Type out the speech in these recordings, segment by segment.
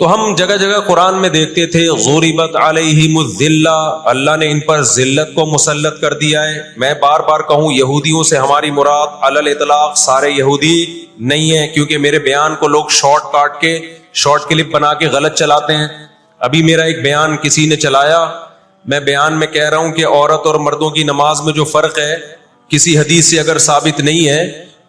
تو ہم جگہ جگہ قرآن میں دیکھتے تھے غُرِبَتْ عَلَيْهِمُ الذِّلَّةُ، اللہ نے ان پر ذلت کو مسلط کر دیا ہے. میں بار بار کہوں یہودیوں سے ہماری مراد علی الاطلاق سارے یہودی نہیں ہیں، کیونکہ میرے بیان کو لوگ شارٹ کاٹ کے شارٹ کلپ بنا کے غلط چلاتے ہیں. ابھی میرا ایک بیان کسی نے چلایا، میں بیان میں کہہ رہا ہوں کہ عورت اور مردوں کی نماز میں جو فرق ہے کسی حدیث سے اگر ثابت نہیں ہے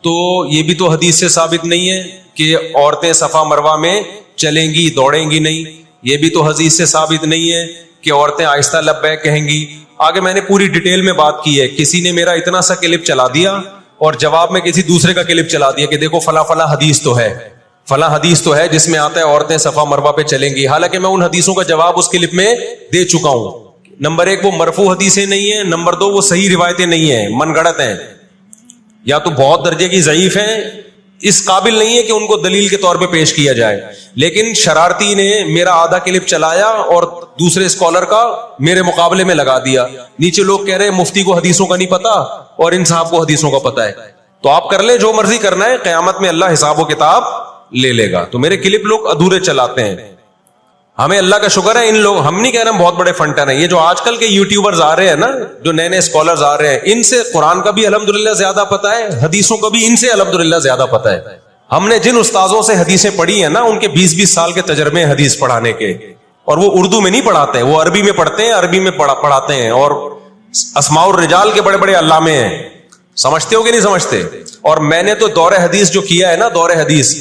تو یہ بھی تو حدیث سے ثابت نہیں ہے کہ عورتیں صفا مروہ میں چلیں گی دوڑیں گی نہیں. یہ بھی تو حدیث سے ثابت نہیں ہے کہ عورتیں آہستہ لبیک کہیں گی. آگے میں نے پوری ڈیٹیل میں بات کی ہے. کسی نے میرا اتنا سا کلپ چلا دیا اور جواب میں کسی دوسرے کا کلپ چلا دیا کہ دیکھو فلاں فلاں حدیث تو ہے، فلاں حدیث تو ہے جس میں آتا ہے عورتیں صفا مروہ پہ چلیں گی. حالانکہ میں ان حدیثوں کا جواب اس کلپ میں دے چکا ہوں. نمبر 1 وہ مرفوع حدیثیں نہیں ہیں، نمبر 2 وہ صحیح روایتیں نہیں ہیں، من گڑت ہیں، یا تو بہت درجے کی ضعیف ہیں، اس قابل نہیں ہے کہ ان کو دلیل کے طور پہ پیش کیا جائے. لیکن شرارتی نے میرا آدھا کلپ چلایا اور دوسرے اسکالر کا میرے مقابلے میں لگا دیا. نیچے لوگ کہہ رہے ہیں مفتی کو حدیثوں کا نہیں پتا اور ان صاحب کو حدیثوں کا پتا ہے. تو آپ کر لیں جو مرضی کرنا ہے، قیامت میں اللہ حساب و کتاب لے لے گا. تو میرے کلپ لوگ ادھورے چلاتے ہیں. ہمیں اللہ کا شکر ہے، ان لوگ ہم نہیں کہہ رہے ہم بہت بڑے فنٹر ہیں. یہ جو آج کل کے یوٹیوبرز آ رہے ہیں نا، جو نئے نئے اسکالرز آ رہے ہیں، ان سے قرآن کا بھی الحمدللہ زیادہ پتا ہے، حدیثوں کا بھی ان سے الحمدللہ زیادہ پتا ہے. ہم نے جن استاذوں سے حدیثیں پڑھی ہیں نا، ان کے 20-20 سال کے تجربے ہیں حدیث پڑھانے کے، اور وہ اردو میں نہیں پڑھاتے ہیں، وہ عربی میں پڑھتے ہیں، عربی میں پڑھاتے ہیں، اور اسماء الرجال کے بڑے بڑے علامے ہیں. سمجھتے ہو کہ نہیں سمجھتے؟ اور میں نے تو دور حدیث جو کیا ہے نا، دور حدیث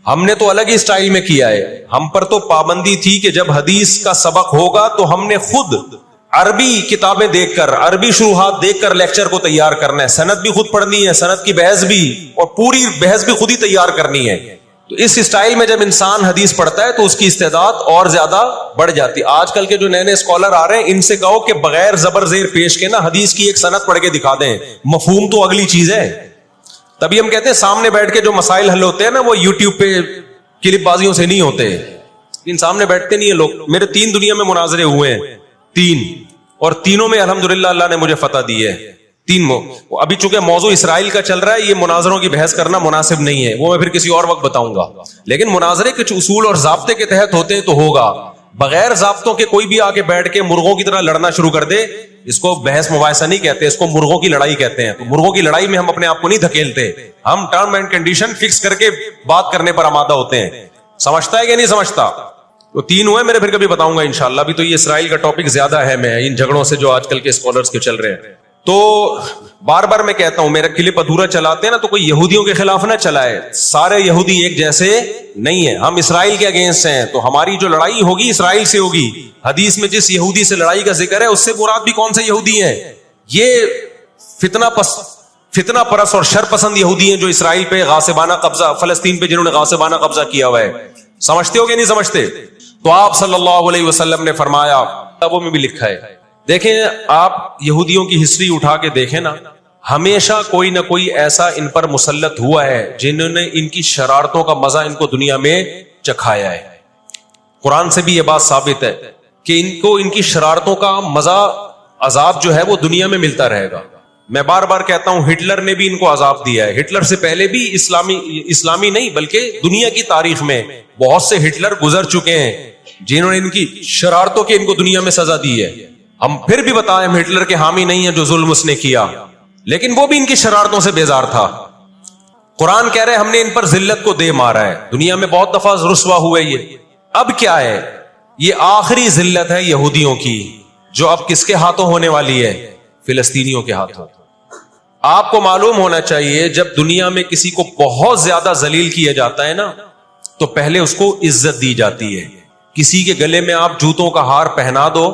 ہم نے تو الگ ہی سٹائل میں کیا ہے. ہم پر تو پابندی تھی کہ جب حدیث کا سبق ہوگا تو ہم نے خود عربی کتابیں دیکھ کر، عربی شروحات دیکھ کر لیکچر کو تیار کرنا ہے. سند بھی خود پڑھنی ہے، سند کی بحث بھی، اور پوری بحث بھی خود ہی تیار کرنی ہے. تو اس سٹائل میں جب انسان حدیث پڑھتا ہے تو اس کی استعداد اور زیادہ بڑھ جاتی ہے. آج کل کے جو نئے نئے اسکالر آ رہے ہیں، ان سے کہو کہ بغیر زبر زیر پیش کے نا حدیث کی ایک سند پڑھ کے دکھا دیں. مفہوم تو اگلی چیز ہے. تبھی ہم کہتے ہیں سامنے بیٹھ کے جو مسائل حل ہوتے ہیں نا، وہ یوٹیوب پہ کلپ بازیوں سے نہیں ہوتے. ان سامنے بیٹھتے نہیں ہیں لوگ. میرے 3 دنیا میں مناظرے ہوئے ہیں، 3، اور تینوں میں الحمدللہ اللہ نے مجھے فتح دی ہے. 3 ابھی چونکہ موضوع اسرائیل کا چل رہا ہے، یہ مناظروں کی بحث کرنا مناسب نہیں ہے، وہ میں پھر کسی اور وقت بتاؤں گا. لیکن مناظرے کچھ اصول اور ضابطے کے تحت ہوتے ہیں تو ہوگا. بغیر ضابطوں کے کوئی بھی آگے بیٹھ کے مرغوں کی طرح لڑنا شروع کر دے، اس کو بحث مباحثہ نہیں کہتے، اس کو مرغوں کی لڑائی کہتے ہیں. تو مرغوں کی لڑائی میں ہم اپنے آپ کو نہیں دھکیلتے، ہم ٹرم اینڈ کنڈیشن فکس کر کے بات کرنے پر آمادہ ہوتے ہیں. سمجھتا ہے کہ نہیں سمجھتا؟ تو 3 ہوئے میرے، پھر کبھی بتاؤں گا انشاءاللہ. ابھی تو یہ اسرائیل کا ٹاپک زیادہ ہے، میں ان جھگڑوں سے جو آج کل کے اسکالرز کے چل رہے ہیں. تو بار بار میں کہتا ہوں، میرا کلپ ادھورا چلاتے ہیں نا تو کوئی یہودیوں کے خلاف نہ چلائے. سارے یہودی ایک جیسے نہیں ہیں. ہم اسرائیل کے اگینسٹ ہیں، تو ہماری جو لڑائی ہوگی اسرائیل سے ہوگی. حدیث میں جس یہودی سے لڑائی کا ذکر ہے، اس سے مراد بھی کون سے یہودی ہیں؟ یہ فتنہ پرست اور شر پسند یہودی ہیں جو اسرائیل پہ غاصبانہ قبضہ، فلسطین پہ جنہوں نے غاصبانہ قبضہ کیا ہوا ہے. سمجھتے ہو کہ نہیں سمجھتے؟ تو آپ صلی اللہ علیہ وسلم نے فرمایا، کتابوں میں بھی لکھا ہے، دیکھیں آپ یہودیوں کی ہسٹری اٹھا کے دیکھیں نا، ہمیشہ کوئی نہ کوئی ایسا ان پر مسلط ہوا ہے جنہوں نے ان کی شرارتوں کا مزہ ان کو دنیا میں چکھایا ہے. قرآن سے بھی یہ بات ثابت ہے کہ ان کو ان کی شرارتوں کا مزہ، عذاب جو ہے وہ دنیا میں ملتا رہے گا. میں بار بار کہتا ہوں، ہٹلر نے بھی ان کو عذاب دیا ہے. ہٹلر سے پہلے بھی اسلامی نہیں بلکہ دنیا کی تاریخ میں بہت سے ہٹلر گزر چکے ہیں جنہوں نے ان کی شرارتوں کے ان کو دنیا میں سزا دی ہے. ہم پھر بھی بتائیں، ہم ہٹلر کے حامی نہیں ہیں جو ظلم اس نے کیا، لیکن وہ بھی ان کی شرارتوں سے بیزار تھا. قرآن کہہ رہے ہم نے ان پر ذلت کو دے مارا ہے. دنیا میں بہت دفعہ رسوا ہوئے یہ. اب کیا ہے؟ یہ آخری ذلت ہے یہودیوں کی، جو اب کس کے ہاتھوں ہونے والی ہے؟ فلسطینیوں کے ہاتھوں. آپ کو معلوم ہونا چاہیے، جب دنیا میں کسی کو بہت زیادہ ذلیل کیا جاتا ہے نا، تو پہلے اس کو عزت دی جاتی ہے. کسی کے گلے میں آپ جوتوں کا ہار پہنا دو،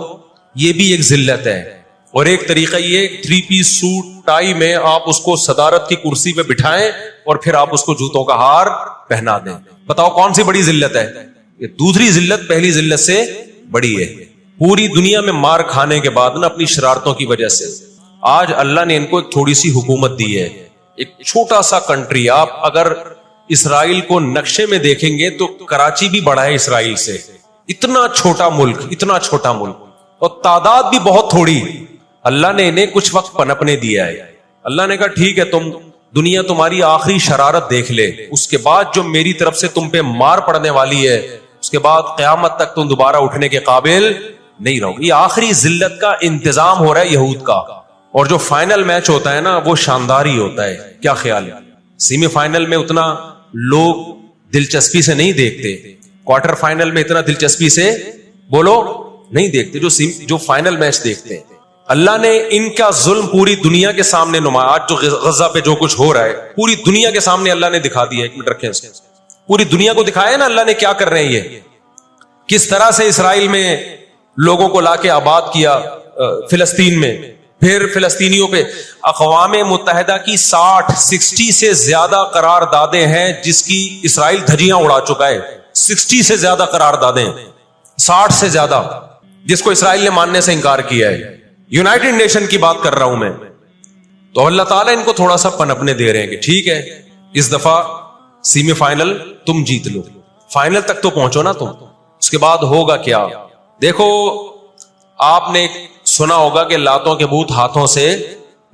یہ بھی ایک ذلت ہے. اور ایک طریقہ یہ 3 پیس سوٹ ٹائی میں آپ اس کو صدارت کی کرسی پہ بٹھائیں اور پھر آپ اس کو جوتوں کا ہار پہنا دیں. بتاؤ کون سی بڑی ذلت ہے؟ یہ دوسری ذلت پہلی ذلت سے بڑی ہے. پوری دنیا میں مار کھانے کے بعد نا، اپنی شرارتوں کی وجہ سے، آج اللہ نے ان کو ایک تھوڑی سی حکومت دی ہے. ایک چھوٹا سا کنٹری. آپ اگر اسرائیل کو نقشے میں دیکھیں گے تو کراچی بھی بڑا ہے اسرائیل سے. اتنا چھوٹا ملک، اتنا چھوٹا ملک، اور تعداد بھی بہت تھوڑی. اللہ نے انہیں کچھ وقت پنپنے دیا ہے. اللہ نے کہا ٹھیک ہے، تم دنیا تمہاری آخری شرارت دیکھ لے، اس کے بعد جو میری طرف سے تم پہ مار پڑنے والی ہے اس کے بعد قیامت تک تم دوبارہ اٹھنے کے قابل نہیں رہو. یہ آخری ذلت کا انتظام ہو رہا ہے یہود کا. اور جو فائنل میچ ہوتا ہے نا وہ شاندار ہی ہوتا ہے. کیا خیال ہے؟ سیمی فائنل میں اتنا لوگ دلچسپی سے نہیں دیکھتے, کوارٹر فائنل میں اتنا دلچسپی سے بولو نہیں دیکھتے جو فائنل میچ دیکھتے ہیں. اللہ نے ان کا ظلم پوری دنیا کے سامنے نمایا. آج جو غزہ پہ جو کچھ ہو رہا ہے پوری دنیا کے سامنے اللہ نے دکھا دیا. ایک منٹ رکھیں اس کو. پوری دنیا کو دکھایا نا اللہ نے کیا کر رہے ہیں, یہ کس طرح سے اسرائیل میں لوگوں کو لا کے آباد کیا, فلسطین میں, پھر فلسطینیوں پہ اقوام متحدہ کی 60 سے زیادہ قراردادیں ہیں جس کی اسرائیل دھجیاں اڑا چکا ہے. 60 سے زیادہ قراردادیں, 60 سے زیادہ, جس کو اسرائیل نے ماننے سے انکار کیا ہے. یونائٹڈ نیشن کی بات کر رہا ہوں میں. تو اللہ تعالیٰ ان کو تھوڑا سا پنپنے دے رہے ہیں کہ ٹھیک ہے اس دفعہ سیمی فائنل تم جیت لو, فائنل تک تو پہنچو نا تم, اس کے بعد ہوگا کیا. دیکھو آپ نے سنا ہوگا کہ لاتوں کے بت ہاتھوں سے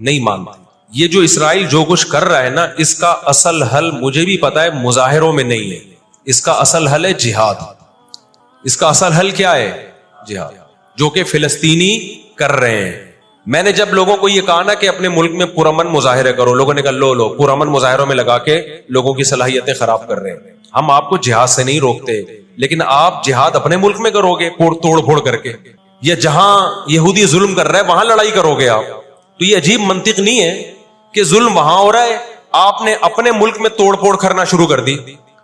نہیں مانتے. یہ جو اسرائیل جو کچھ کر رہا ہے نا, اس کا اصل حل مجھے بھی پتا ہے مظاہروں میں نہیں ہے. اس کا اصل حل ہے جہاد. اس کا اصل حل کیا ہے؟ جہاد, جو کہ فلسطینی کر رہے ہیں. میں نے جب لوگوں کو یہ کہا نا کہ اپنے ملک میں پرامن مظاہرے کرو, لوگوں نے کہا لو پرامن مظاہروں میں لگا کے لوگوں کی صلاحیتیں خراب کر رہے ہیں. ہم آپ کو جہاد سے نہیں روکتے, لیکن آپ جہاد اپنے ملک میں کرو گے توڑ پھوڑ کر کے, یا جہاں یہودی ظلم کر رہا ہے وہاں لڑائی کرو گے آپ. تو یہ عجیب منطق نہیں ہے کہ ظلم وہاں ہو رہا ہے, آپ نے اپنے ملک میں توڑ پھوڑ کرنا شروع کر دی.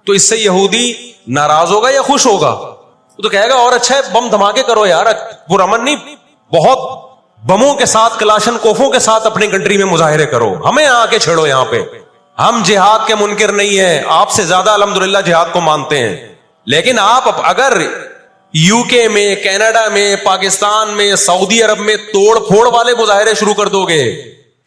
تو اس سے یہودی ناراض ہوگا یا خوش ہوگا؟ وہ تو کہے گا اور اچھا ہے بم دھماکے کرو یار, پرامن نہیں, بہت بموں کے ساتھ کلاشن کوفوں کے ساتھ اپنی کنٹری میں مظاہرے کرو, ہمیں آ کے چھیڑو یہاں پہ. ہم جہاد کے منکر نہیں ہیں, آپ سے زیادہ الحمدللہ جہاد کو مانتے ہیں. لیکن آپ اگر یو کے میں, کینیڈا میں, پاکستان میں, سعودی عرب میں توڑ پھوڑ والے مظاہرے شروع کر دو گے,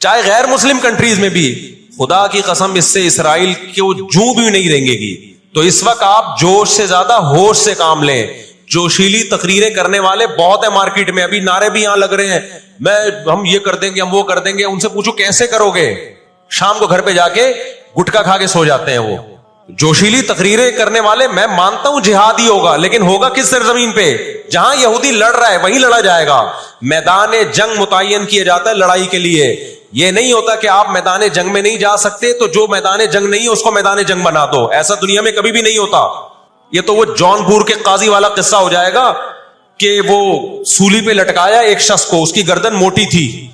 چاہے غیر مسلم کنٹریز میں بھی, خدا کی قسم اس سے اسرائیل کی جوں بھی نہیں رنگے گی. تو اس وقت آپ جوش سے زیادہ ہوش سے کام لیں. جوشیلی تقریریں کرنے والے بہت ہیں مارکیٹ میں, ابھی نعرے بھی یہاں لگ رہے ہیں, ہم یہ کر دیں گے, ہم وہ کر دیں گے. ان سے پوچھو کیسے کرو گے؟ شام کو گھر پہ جا کے گٹکا کھا کے سو جاتے ہیں وہ. جوشیلی تقریریں کرنے والے, میں مانتا ہوں جہاد ہی ہوگا, لیکن ہوگا کس سرزمین پہ؟ جہاں یہودی لڑ رہا ہے وہیں لڑا جائے گا. میدان جنگ متعین کیا جاتا ہے لڑائی کے لیے. یہ نہیں ہوتا کہ آپ میدان جنگ میں نہیں جا سکتے تو جو میدان جنگ نہیں ہے اس کو میدان جنگ بنا دو. ایسا دنیا میں کبھی بھی نہیں ہوتا. یہ تو وہ جون پور کے قاضی والا قصہ ہو جائے گا کہ وہ سولی پہ لٹکایا ایک شخص کو, اس کی گردن موٹی تھی,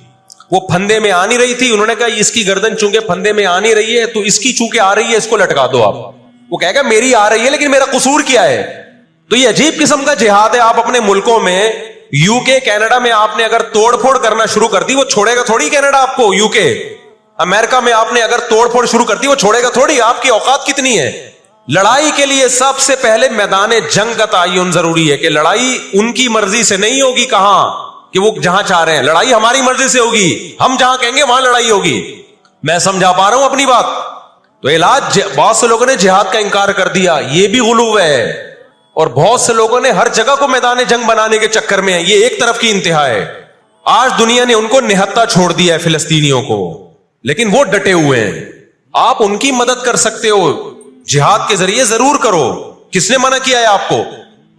وہ پھندے میں آ نہیں رہی تھی. انہوں نے کہا اس کی گردن چونکہ پھندے میں آ نہیں رہی ہے تو اس کی چونکہ آ رہی ہے اس کو لٹکا دو آپ. وہ کہے گا میری آ رہی ہے لیکن میرا قصور کیا ہے؟ تو یہ عجیب قسم کا جہاد ہے. آپ اپنے ملکوں میں, یو کے, کینیڈا میں آپ نے اگر توڑ پھوڑ کرنا شروع کر دی, وہ چھوڑے گا تھوڑی کینیڈا آپ کو. یو کے, امریکہ میں آپ نے اگر توڑ پھوڑ شروع کر دی, وہ چھوڑے گا تھوڑی. آپ کی اوقات کتنی ہے؟ لڑائی کے لیے سب سے پہلے میدان جنگ کا تعین ضروری ہے کہ لڑائی ان کی مرضی سے نہیں ہوگی. کہاں کہ وہ جہاں چاہ رہے ہیں, لڑائی ہماری مرضی سے ہوگی. ہم جہاں کہیں گے وہاں لڑائی ہوگی. میں سمجھا پا رہا ہوں اپنی بات؟ تو علاج, بہت سے لوگوں نے جہاد کا انکار کر دیا, یہ بھی غلو ہے. اور بہت سے لوگوں نے ہر جگہ کو میدان جنگ بنانے کے چکر میں ہے. یہ ایک طرف کی انتہا ہے. آج دنیا نے ان کو نہتا چھوڑ دیا ہے فلسطینیوں کو, لیکن وہ ڈٹے ہوئے ہیں. آپ ان کی مدد کر سکتے ہو, جہاد کے ذریعے ضرور کرو. کس نے منع کیا ہے آپ کو؟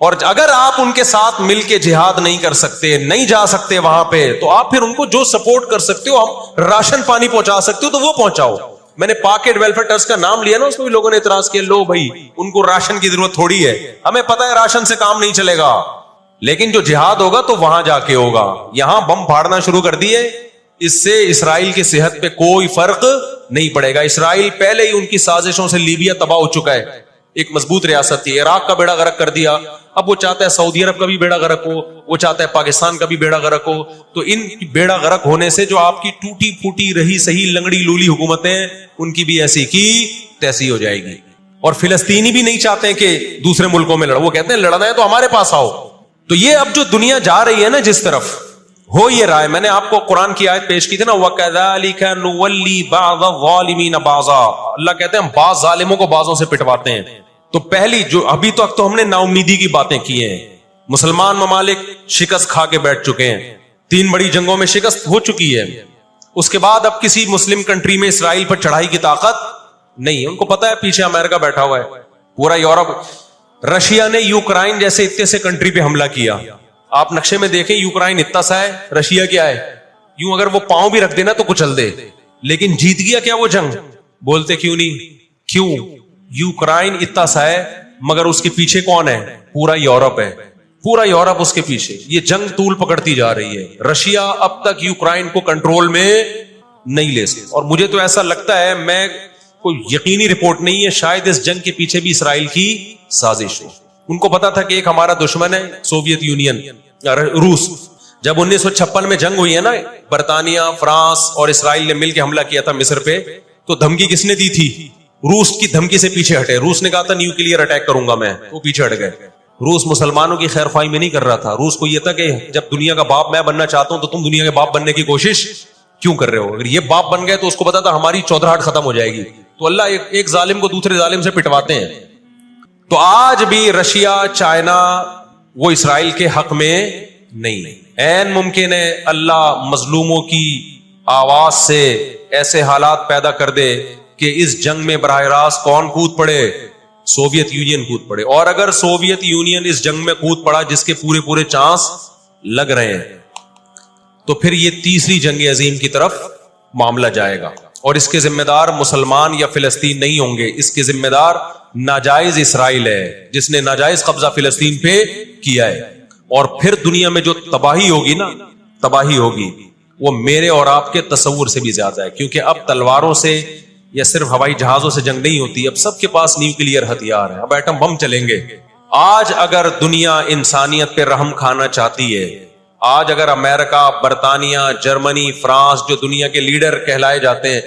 اور اگر آپ ان کے ساتھ مل کے جہاد نہیں کر سکتے, نہیں جا سکتے وہاں پہ, تو آپ پھر ان کو جو سپورٹ کر سکتے ہو, ہم راشن پانی پہنچا سکتے ہو تو وہ پہنچاؤ. میں نے پاکٹ ویلفیئر ٹرسٹ کا نام لیا نا, اس میں بھی لوگوں نے اعتراض کیا, لو بھائی ان کو راشن کی ضرورت تھوڑی ہے, ہمیں پتہ ہے راشن سے کام نہیں چلے گا. لیکن جو جہاد ہوگا تو وہاں جا کے ہوگا. یہاں بم پھاڑنا شروع کر دیے, اس سے اسرائیل کی صحت پہ کوئی فرق نہیں پڑے گا. اسرائیل پہلے ہی ان کی سازشوں سے لیبیا تباہ ہو چکا ہے. ایک مضبوط ریاست تھی, عراق کا بیڑا غرق کر دیا. اب وہ چاہتا ہے سعودی عرب کا بھی بیڑا غرق ہو, وہ چاہتا ہے پاکستان کا بھی بیڑا غرق ہو. تو ان بیڑا غرق ہونے سے جو آپ کی ٹوٹی پھوٹی رہی صحیح لنگڑی لولی حکومتیں, ان کی بھی ایسی کی تیسی ہو جائے گی. اور فلسطینی بھی نہیں چاہتے کہ دوسرے ملکوں میں لڑو, وہ کہتے ہیں لڑنا ہے تو ہمارے پاس آؤ. تو یہ اب جو دنیا جا رہی ہے نا جس طرف, ہو یہ رہا ہے. میں نے آپ کو قرآن کی آیت پیش کی تھی نا, وَكَذَلِكَ نُوَلِّي بَعْضَ الظَّالِمِينَ بَعْضًا. اللہ کہتے ہیں ہم بعض ظالموں کو بعضوں سے پٹواتے ہیں. تو پہلی جو ابھی تک تو ہم نے نا امیدی کی باتیں کی ہیں. مسلمان ممالک شکست کھا کے بیٹھ چکے ہیں, 3 بڑی جنگوں میں شکست ہو چکی ہے. اس کے بعد اب کسی مسلم کنٹری میں اسرائیل پر چڑھائی کی طاقت نہیں ہے. ان کو پتا ہے پیچھے امریکہ بیٹھا ہوا ہے, پورا یورپ. رشیا نے یوکرائن جیسے اتنے سے کنٹری پہ حملہ کیا. آپ نقشے میں دیکھیں یوکرائن اتنا سا ہے, رشیا کیا ہے, یوں اگر وہ پاؤں بھی رکھ دینا تو کچل دے. لیکن جیت گیا کیا وہ جنگ؟ بولتے کیوں نہیں؟ کیوں؟ یوکرائن اتنا سا ہے مگر اس کے پیچھے کون ہے؟ پورا یورپ ہے, پورا یورپ اس کے پیچھے. یہ جنگ طول پکڑتی جا رہی ہے. رشیا اب تک یوکرائن کو کنٹرول میں نہیں لے سکتا. اور مجھے تو ایسا لگتا ہے, میں کوئی یقینی رپورٹ نہیں ہے, شاید اس جنگ کے پیچھے بھی اسرائیل کی سازش ہے. ان کو پتا تھا کہ ایک ہمارا دشمن ہے سوویت یونین, روس. جب 1956 میں جنگ ہوئی ہے نا, برطانیہ, فرانس اور اسرائیل نے مل کے حملہ کیا تھا مصر پہ, تو دھمکی کس نے دی تھی؟ روس کی دھمکی سے پیچھے ہٹے. روس نے کہا تھا نیوکلیئر اٹیک کروں گا میں, وہ پیچھے ہٹ گئے. روس مسلمانوں کی خیر خواہی میں نہیں کر رہا تھا. روس کو یہ تھا کہ جب دنیا کا باپ میں بننا چاہتا ہوں تو تم دنیا کے باپ بننے کی کوشش کیوں کر رہے ہو؟ اگر یہ باپ بن گئے تو اس کو پتا تھا ہماری چودراہٹ ختم ہو جائے گی. تو اللہ ایک ظالم کو دوسرے ظالم سے پٹواتے ہیں. تو آج بھی رشیا, چائنا وہ اسرائیل کے حق میں نہیں. عین ممکن ہے اللہ مظلوموں کی آواز سے ایسے حالات پیدا کر دے کہ اس جنگ میں براہ راست کون کود پڑے؟ سوویت یونین کود پڑے. اور اگر سوویت یونین اس جنگ میں کود پڑا جس کے پورے چانس لگ رہے ہیں, تو پھر یہ تیسری جنگ عظیم کی طرف معاملہ جائے گا. اور اس کے ذمہ دار مسلمان یا فلسطین نہیں ہوں گے, اس کے ذمہ دار ناجائز اسرائیل ہے جس نے ناجائز قبضہ فلسطین پہ کیا ہے. اور پھر دنیا میں جو تباہی ہوگی نا, تباہی ہوگی, وہ میرے اور آپ کے تصور سے بھی زیادہ ہے. کیونکہ اب تلواروں سے یا صرف ہوائی جہازوں سے جنگ نہیں ہوتی, اب سب کے پاس نیوکلیئر ہتھیار ہے, اب ایٹم بم چلیں گے. آج اگر دنیا انسانیت پہ رحم کھانا چاہتی ہے, آج اگر امریکہ, برطانیہ, جرمنی, فرانس جو دنیا کے لیڈر کہلائے جاتے ہیں,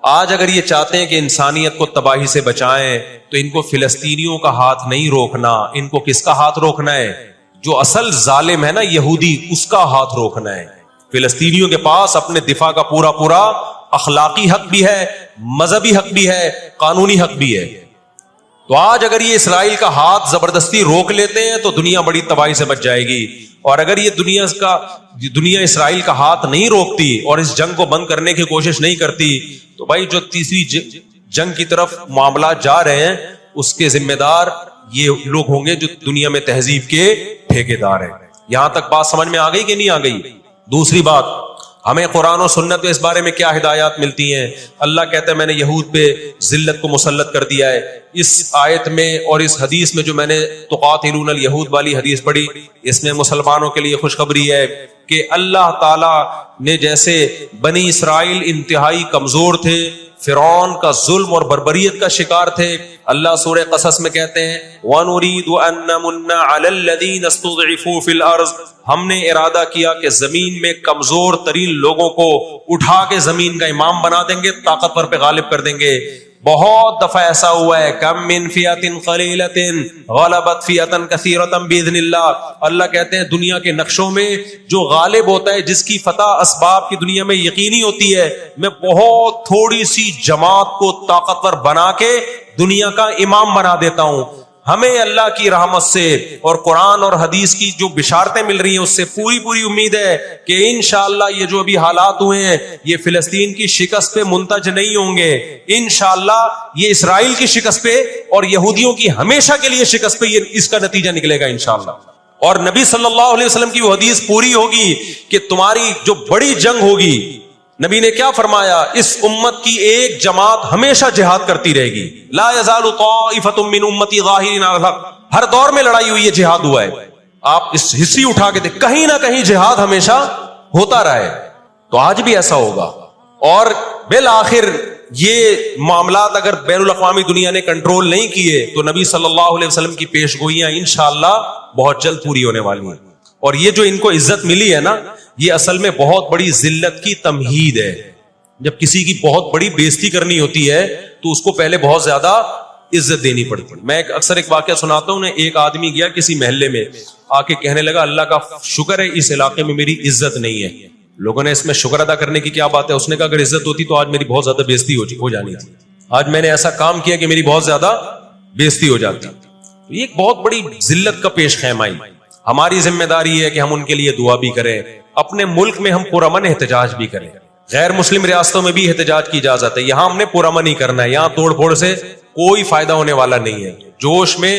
آج اگر یہ چاہتے ہیں کہ انسانیت کو تباہی سے بچائیں, تو ان کو فلسطینیوں کا ہاتھ نہیں روکنا. ان کو کس کا ہاتھ روکنا ہے؟ جو اصل ظالم ہے نا یہودی, اس کا ہاتھ روکنا ہے. فلسطینیوں کے پاس اپنے دفاع کا پورا اخلاقی حق بھی ہے, مذہبی حق بھی ہے, قانونی حق بھی ہے. تو آج اگر یہ اسرائیل کا ہاتھ زبردستی روک لیتے ہیں تو دنیا بڑی تباہی سے بچ جائے گی. اور اگر یہ دنیا اسرائیل کا ہاتھ نہیں روکتی اور اس جنگ کو بند کرنے کی کوشش نہیں کرتی, تو بھائی جو تیسری جنگ کی طرف معاملات جا رہے ہیں اس کے ذمہ دار یہ لوگ ہوں گے جو دنیا میں تہذیب کے ٹھیکیدار ہیں. یہاں تک بات سمجھ میں آ گئی کہ نہیں آ گئی؟ دوسری بات, ہمیں قرآن و سنت میں اس بارے میں کیا ہدایات ملتی ہیں؟ اللہ کہتا ہے میں نے یہود پہ ذلت کو مسلط کر دیا ہے. اس آیت میں اور اس حدیث میں جو میں نے تقاتلون الیہود والی حدیث پڑھی, اس میں مسلمانوں کے لیے خوشخبری ہے کہ اللہ تعالی نے جیسے بنی اسرائیل انتہائی کمزور تھے, فرعون کا ظلم اور بربریت کا شکار تھے, اللہ سورہ قصص میں کہتے ہیں وَنُرِيدُ أَن نَّمُنَّ عَلَى الَّذِينَ اسْتُضْعِفُوا فِي الْأَرْضِ, ہم نے ارادہ کیا کہ زمین میں کمزور ترین لوگوں کو اٹھا کے زمین کا امام بنا دیں گے, طاقتور پہ غالب کر دیں گے. بہت دفعہ ایسا ہوا ہے, کم من فئۃ قلیلۃ غلبت فئۃ کثیرۃ باذن اللہ. اللہ کہتے ہیں دنیا کے نقشوں میں جو غالب ہوتا ہے, جس کی فتح اسباب کی دنیا میں یقینی ہوتی ہے, میں بہت تھوڑی سی جماعت کو طاقتور بنا کے دنیا کا امام بنا دیتا ہوں. ہمیں اللہ کی رحمت سے اور قرآن اور حدیث کی جو بشارتیں مل رہی ہیں اس سے پوری امید ہے کہ انشاءاللہ یہ جو ابھی حالات ہوئے ہیں یہ فلسطین کی شکست پہ منتج نہیں ہوں گے. انشاءاللہ یہ اسرائیل کی شکست پہ اور یہودیوں کی ہمیشہ کے لیے شکست پہ یہ اس کا نتیجہ نکلے گا انشاءاللہ. اور نبی صلی اللہ علیہ وسلم کی وہ حدیث پوری ہوگی کہ تمہاری جو بڑی جنگ ہوگی, نبی نے کیا فرمایا, اس امت کی ایک جماعت ہمیشہ جہاد کرتی رہے گی. لا یزال طائفۃ من امتی ظاہرین علی الحق, ہر دور میں لڑائی ہوئی ہے, جہاد ہوا ہے. آپ اس ہسٹری اٹھا کے دیکھ, کہیں نہ کہیں جہاد ہمیشہ ہوتا رہا ہے. تو آج بھی ایسا ہوگا. اور بالآخر یہ معاملات اگر بین الاقوامی دنیا نے کنٹرول نہیں کیے تو نبی صلی اللہ علیہ وسلم کی پیش گوئیاں انشاءاللہ بہت جلد پوری ہونے والی ہیں. اور یہ جو ان کو عزت ملی ہے نا, یہ اصل میں بہت بڑی ذلت کی تمہید ہے. جب کسی کی بہت بڑی بےزتی کرنی ہوتی ہے تو اس کو پہلے بہت زیادہ عزت دینی پڑتی ہے. میں اکثر ایک واقعہ سناتا ہوں. ایک آدمی گیا کسی محلے میں, آ کے کہنے لگا اللہ کا شکر ہے اس علاقے میں میری عزت نہیں ہے. لوگوں نے اس میں شکر ادا کرنے کی کیا بات ہے؟ اس نے کہا اگر عزت ہوتی تو آج میری بہت زیادہ بےزتی ہو جانی تھی. آج میں نے ایسا کام کیا کہ میری بہت زیادہ بےزتی ہو جاتی. یہ ایک بہت بڑی ذلت کا پیش خیمائی. ہماری ذمہ داری ہے کہ ہم ان کے لیے دعا بھی کریں, اپنے ملک میں ہم پرامن احتجاج بھی کریں. غیر مسلم ریاستوں میں بھی احتجاج کی اجازت ہے, یہاں ہم نے پرامن ہی کرنا ہے. یہاں توڑ پھوڑ سے کوئی فائدہ ہونے والا نہیں ہے. جوش میں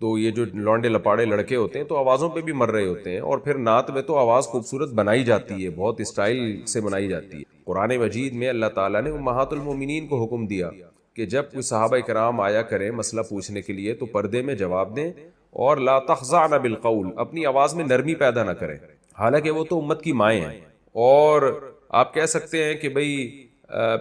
تو یہ جو لونڈے لپاڑے لڑکے ہوتے ہیں تو آوازوں پہ بھی مر رہے ہوتے ہیں، اور پھر نعت میں تو آواز خوبصورت بنائی جاتی ہے، بہت اسٹائل سے بنائی جاتی ہے۔ قرآن مجید میں اللہ تعالیٰ نے امہات المومنین کو حکم دیا کہ جب کوئی صحابہ کرام آیا کریں مسئلہ پوچھنے کے لیے تو پردے میں جواب دیں، اور لا تخضعن بالقول، اپنی آواز میں نرمی پیدا نہ کریں، حالانکہ وہ تو امت کی مائیں ہیں۔ اور آپ کہہ سکتے ہیں کہ بھئی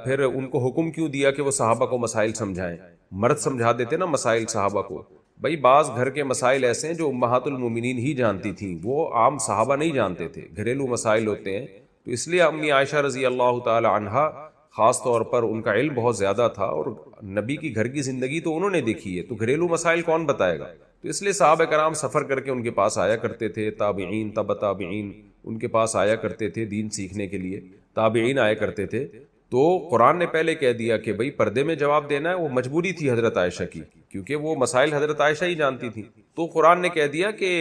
پھر ان کو حکم کیوں دیا کہ وہ صحابہ کو مسائل سمجھائیں؟ مرد سمجھا دیتے نا مسائل صحابہ کو۔ بھئی بعض گھر کے مسائل ایسے ہیں جو امہات المومنین ہی جانتی تھیں، وہ عام صحابہ نہیں جانتے تھے، گھریلو مسائل ہوتے ہیں، تو اس لیے امی عائشہ رضی اللہ تعالی عنہا خاص طور پر ان کا علم بہت زیادہ تھا، اور نبی کی گھر کی زندگی تو انہوں نے دیکھی ہے، تو گھریلو مسائل کون بتائے گا؟ تو اس لیے صحابہ کرام سفر کر کے ان کے پاس آیا کرتے تھے، تابعین تبع تابعین ان کے پاس آیا کرتے تھے دین سیکھنے کے لیے، تابعین آیا کرتے تھے۔ تو قرآن نے پہلے کہہ دیا کہ بھئی پردے میں جواب دینا ہے، وہ مجبوری تھی حضرت عائشہ کی، کیونکہ وہ مسائل حضرت عائشہ ہی جانتی تھی، تو قرآن نے کہہ دیا کہ